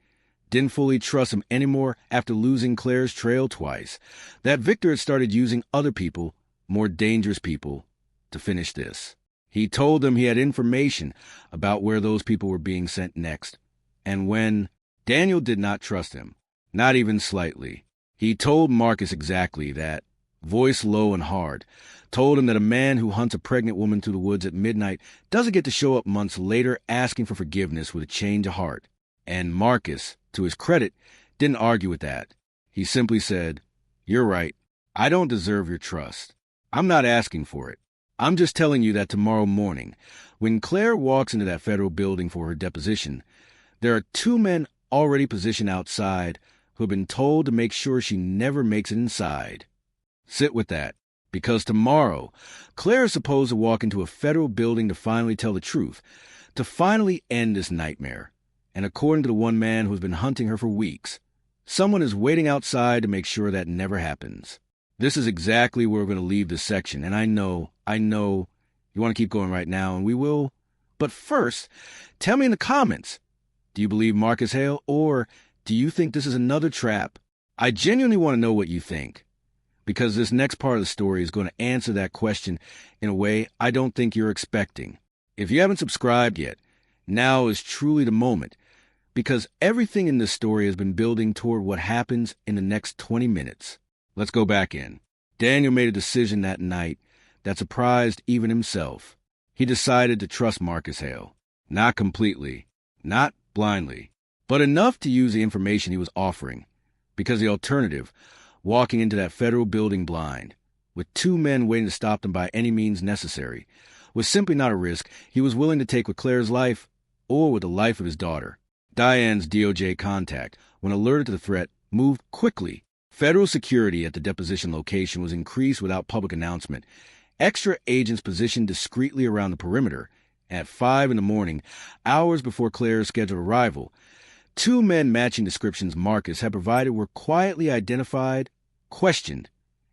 didn't fully trust him anymore after losing Claire's trail twice, that Victor had started using other people, more dangerous people, to finish this. He told them he had information about where those people were being sent next, and when Daniel did not trust him, not even slightly, he told Marcus exactly that, voice low and hard, told him that a man who hunts a pregnant woman through the woods at midnight doesn't get to show up months later asking for forgiveness with a change of heart. And Marcus, to his credit, didn't argue with that. He simply said, "You're right. I don't deserve your trust. I'm not asking for it. I'm just telling you that tomorrow morning, when Claire walks into that federal building for her deposition, there are 2 men already positioned outside who have been told to make sure she never makes it inside. Sit with that, because tomorrow, Claire is supposed to walk into a federal building to finally tell the truth, to finally end this nightmare. And according to the one man who's been hunting her for weeks, someone is waiting outside to make sure that never happens." This is exactly where we're going to leave this section, and I know, you want to keep going right now, and we will. But first, tell me in the comments, do you believe Marcus Hale, or do you think this is another trap? I genuinely want to know what you think, because this next part of the story is going to answer that question in a way I don't think you're expecting. If you haven't subscribed yet, now is truly the moment, because everything in this story has been building toward what happens in the next 20 minutes. Let's go back in. Daniel made a decision that night that surprised even himself. He decided to trust Marcus Hale. Not completely, not blindly, but enough to use the information he was offering, because the alternative, walking into that federal building blind, with 2 men waiting to stop them by any means necessary, was simply not a risk he was willing to take with Claire's life or with the life of his daughter. Diane's DOJ contact, when alerted to the threat, moved quickly. Federal security at the deposition location was increased without public announcement. Extra agents positioned discreetly around the perimeter. At 5 in the morning, hours before Claire's scheduled arrival, 2 men matching descriptions Marcus had provided were quietly identified, questioned,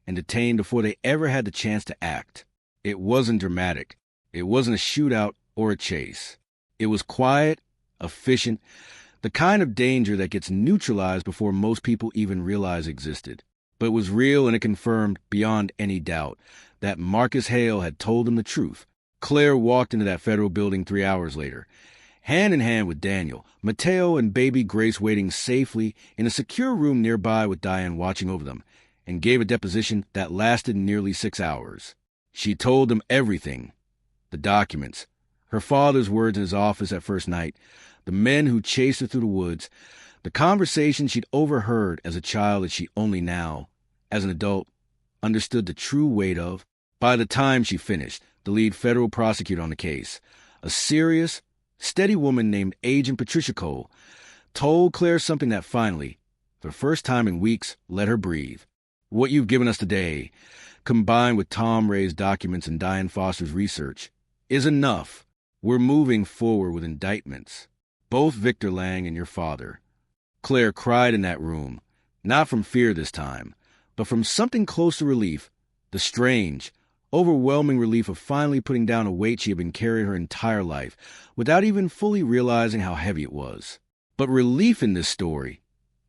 and detained before they ever had the chance to act. It wasn't dramatic. It wasn't a shootout or a chase. It was quiet, efficient, the kind of danger that gets neutralized before most people even realize existed. But it was real, and it confirmed, beyond any doubt, that Marcus Hale had told them the truth. Claire walked into that federal building 3 hours later, hand in hand with Daniel, Mateo, and baby Grace waiting safely in a secure room nearby with Diane watching over them, and gave a deposition that lasted nearly 6 hours. She told them everything. The documents, her father's words in his office that first night, the men who chased her through the woods, the conversations she'd overheard as a child that she only now, as an adult, understood the true weight of. By the time she finished, the lead federal prosecutor on the case, a serious, steady woman named Agent Patricia Cole, told Claire something that finally, for the first time in weeks, let her breathe. What you've given us today, combined with Tom Ray's documents and Diane Foster's research, is enough. We're moving forward with indictments. Both Victor Lang and your father. Claire cried in that room, not from fear this time, but from something close to relief, the strange, overwhelming relief of finally putting down a weight she had been carrying her entire life, without even fully realizing how heavy it was. But relief in this story,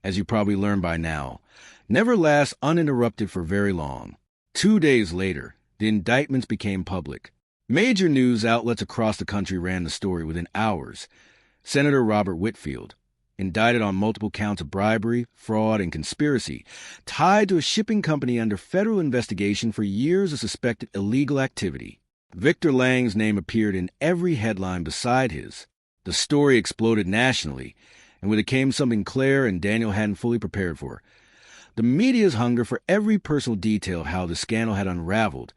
as you probably learned by now, never lasts uninterrupted for very long. 2 days later, the indictments became public. Major news outlets across the country ran the story within hours. Senator Robert Whitfield, indicted on multiple counts of bribery, fraud, and conspiracy, tied to a shipping company under federal investigation for years of suspected illegal activity. Victor Lang's name appeared in every headline beside his. The story exploded nationally, and with it came something Claire and Daniel hadn't fully prepared for. The media's hunger for every personal detail of how the scandal had unraveled,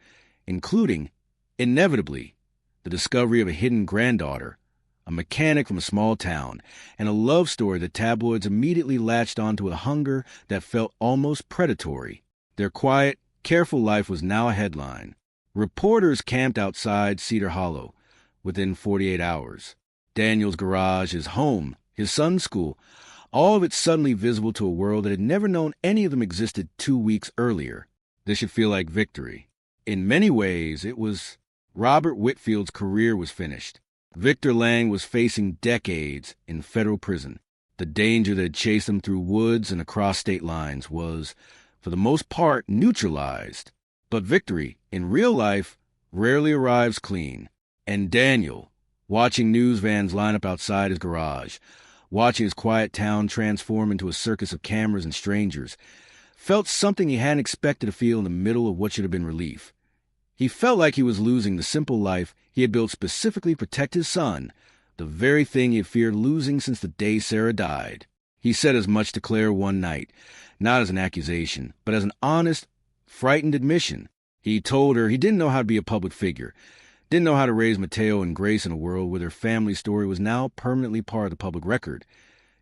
including, inevitably, the discovery of a hidden granddaughter, a mechanic from a small town, and a love story that tabloids immediately latched onto with a hunger that felt almost predatory. Their quiet, careful life was now a headline. Reporters camped outside Cedar Hollow within 48 hours. Daniel's garage, his home, his son's school, all of it suddenly visible to a world that had never known any of them existed 2 weeks earlier. This should feel like victory. In many ways, it was. Robert Whitfield's career was finished. Victor Lang was facing decades in federal prison. The danger that had chased him through woods and across state lines was, for the most part, neutralized. But victory, in real life, rarely arrives clean. And Daniel, watching news vans line up outside his garage, watching his quiet town transform into a circus of cameras and strangers, felt something he hadn't expected to feel in the middle of what should have been relief. He felt like he was losing the simple life he had built specifically to protect his son, the very thing he had feared losing since the day Sarah died. He said as much to Claire one night, not as an accusation, but as an honest, frightened admission. He told her he didn't know how to be a public figure, didn't know how to raise Mateo and Grace in a world where their family story was now permanently part of the public record,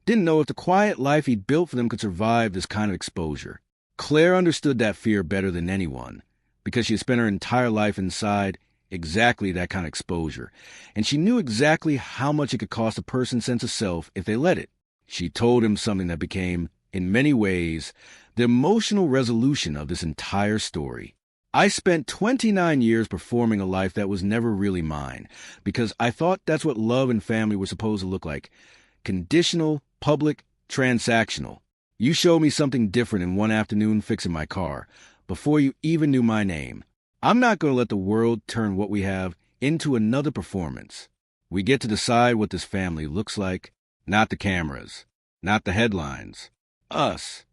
didn't know if the quiet life he'd built for them could survive this kind of exposure. Claire understood that fear better than anyone, because she had spent her entire life inside exactly that kind of exposure, and she knew exactly how much it could cost a person's sense of self if they let it. She told him something that became, in many ways, the emotional resolution of this entire story. I spent 29 years performing a life that was never really mine, because I thought that's what love and family were supposed to look like. Conditional, public, transactional. You showed me something different in one afternoon fixing my car, before you even knew my name. I'm not going to let the world turn what we have into another performance. We get to decide what this family looks like, not the cameras, not the headlines. Us.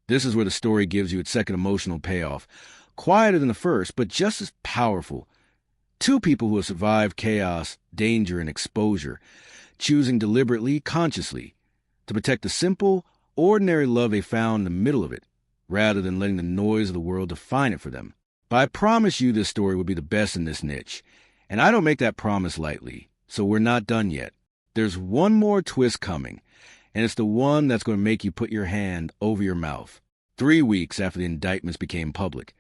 This is where the story gives you its second emotional payoff. Quieter than the first, but just as powerful. Two people who have survived chaos, danger, and exposure, choosing deliberately, consciously, to protect the simple, ordinary love they found in the middle of it, rather than letting the noise of the world define it for them. But I promise you this story will be the best in this niche, and I don't make that promise lightly, so we're not done yet. There's one more twist coming, and it's the one that's going to make you put your hand over your mouth. 3 weeks after the indictments became public,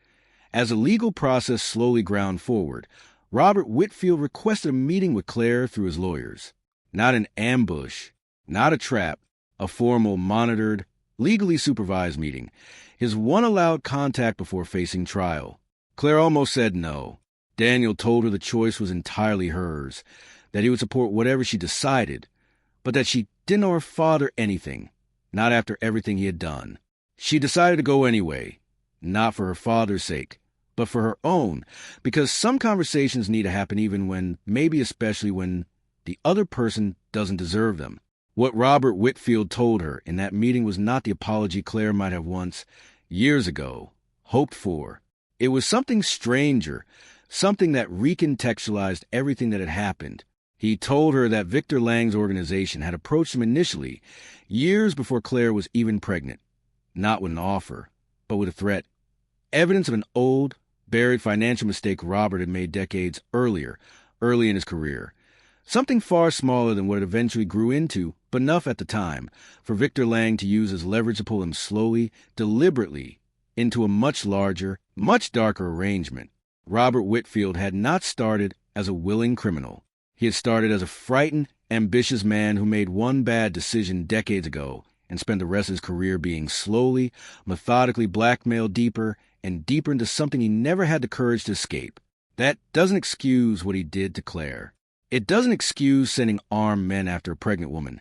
as the legal process slowly ground forward, Robert Whitfield requested a meeting with Claire through his lawyers. Not an ambush, not a trap, a formal, monitored, legally supervised meeting, his one allowed contact before facing trial. Claire almost said no. Daniel told her the choice was entirely hers, that he would support whatever she decided, but that she didn't owe her father anything, not after everything he had done. She decided to go anyway, not for her father's sake, but for her own, because some conversations need to happen even when, maybe especially when, the other person doesn't deserve them. What Robert Whitfield told her in that meeting was not the apology Claire might have once, years ago, hoped for. It was something stranger, something that recontextualized everything that had happened. He told her that Victor Lang's organization had approached him initially, years before Claire was even pregnant, not with an offer, but with a threat. Evidence of an old, buried financial mistake Robert had made decades early in his career. Something far smaller than what it eventually grew into, but enough at the time for Victor Lang to use as leverage to pull him slowly, deliberately, into a much larger, much darker arrangement. Robert Whitfield had not started as a willing criminal. He had started as a frightened, ambitious man who made one bad decision decades ago and spent the rest of his career being slowly, methodically blackmailed deeper and deeper into something he never had the courage to escape. That doesn't excuse what he did to Claire. It doesn't excuse sending armed men after a pregnant woman,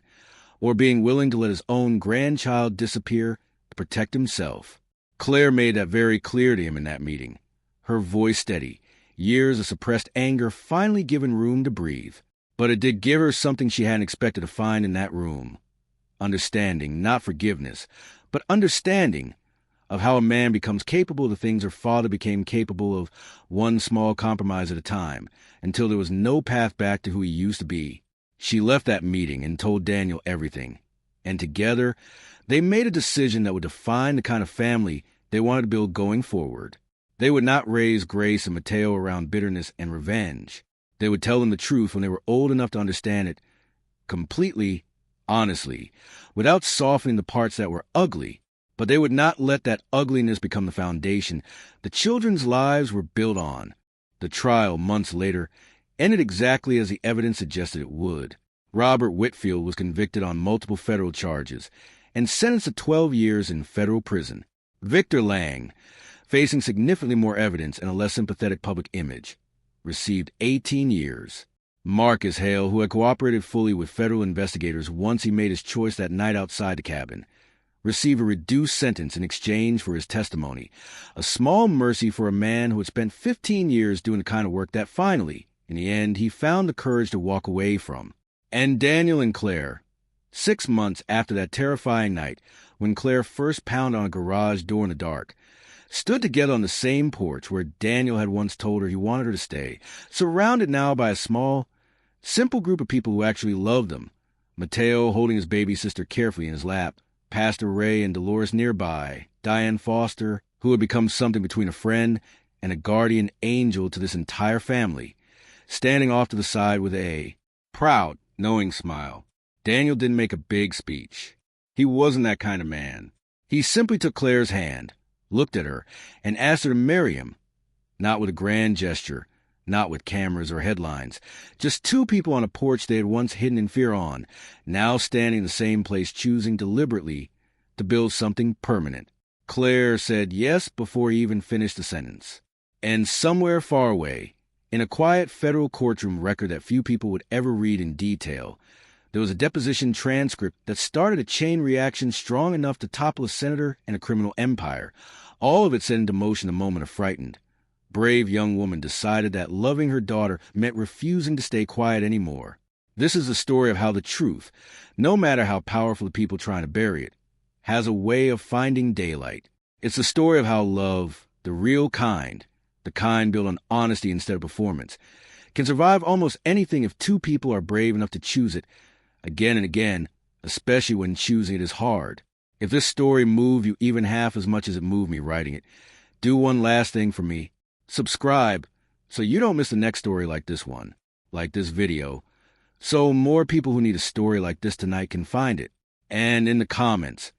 or being willing to let his own grandchild disappear to protect himself. Claire made that very clear to him in that meeting, her voice steady, years of suppressed anger finally given room to breathe. But it did give her something she hadn't expected to find in that room. Understanding, not forgiveness, but understanding of how a man becomes capable of the things her father became capable of, one small compromise at a time, until there was no path back to who he used to be. She left that meeting and told Daniel everything. And together, they made a decision that would define the kind of family they wanted to build going forward. They would not raise Grace and Mateo around bitterness and revenge. They would tell them the truth when they were old enough to understand it completely, honestly, without softening the parts that were ugly. But they would not let that ugliness become the foundation the children's lives were built on. The trial, months later, ended exactly as the evidence suggested it would. Robert Whitfield was convicted on multiple federal charges and sentenced to 12 years in federal prison. Victor Lang, facing significantly more evidence and a less sympathetic public image, received 18 years. Marcus Hale, who had cooperated fully with federal investigators once he made his choice that night outside the cabin, received a reduced sentence in exchange for his testimony, a small mercy for a man who had spent 15 years doing the kind of work that finally, in the end, he found the courage to walk away from. And Daniel and Claire, 6 months after that terrifying night, when Claire first pounded on a garage door in the dark, stood together on the same porch where Daniel had once told her he wanted her to stay, surrounded now by a small, simple group of people who actually loved them. Mateo holding his baby sister carefully in his lap, Pastor Ray and Dolores nearby, Diane Foster, who had become something between a friend and a guardian angel to this entire family, standing off to the side with a proud, knowing smile. Daniel didn't make a big speech. He wasn't that kind of man. He simply took Claire's hand, looked at her, and asked her to marry him, not with a grand gesture, not with cameras or headlines, just two people on a porch they had once hidden in fear on, now standing in the same place choosing deliberately to build something permanent. Claire said yes before he even finished the sentence. And somewhere far away, in a quiet federal courtroom record that few people would ever read in detail, there was a deposition transcript that started a chain reaction strong enough to topple a senator and a criminal empire. All of it set into motion a moment of frightened, brave young woman decided that loving her daughter meant refusing to stay quiet anymore. This is the story of how the truth, no matter how powerful the people trying to bury it, has a way of finding daylight. It's the story of how love, the real kind, the kind built on honesty instead of performance, can survive almost anything if two people are brave enough to choose it again and again, especially when choosing it is hard. If this story moved you even half as much as it moved me writing it, do one last thing for me. Subscribe so you don't miss the next story like this one, like this video, so more people who need a story like this tonight can find it. And in the comments,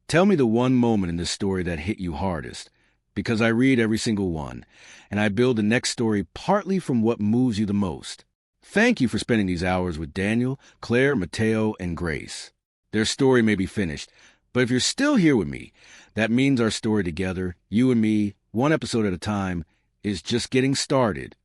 tell me the one moment in this story that hit you hardest, because I read every single one, and I build the next story partly from what moves you the most. Thank you for spending these hours with Daniel, Claire, Mateo, and Grace. Their story may be finished, but if you're still here with me, that means our story together, you and me, one episode at a time, is just getting started.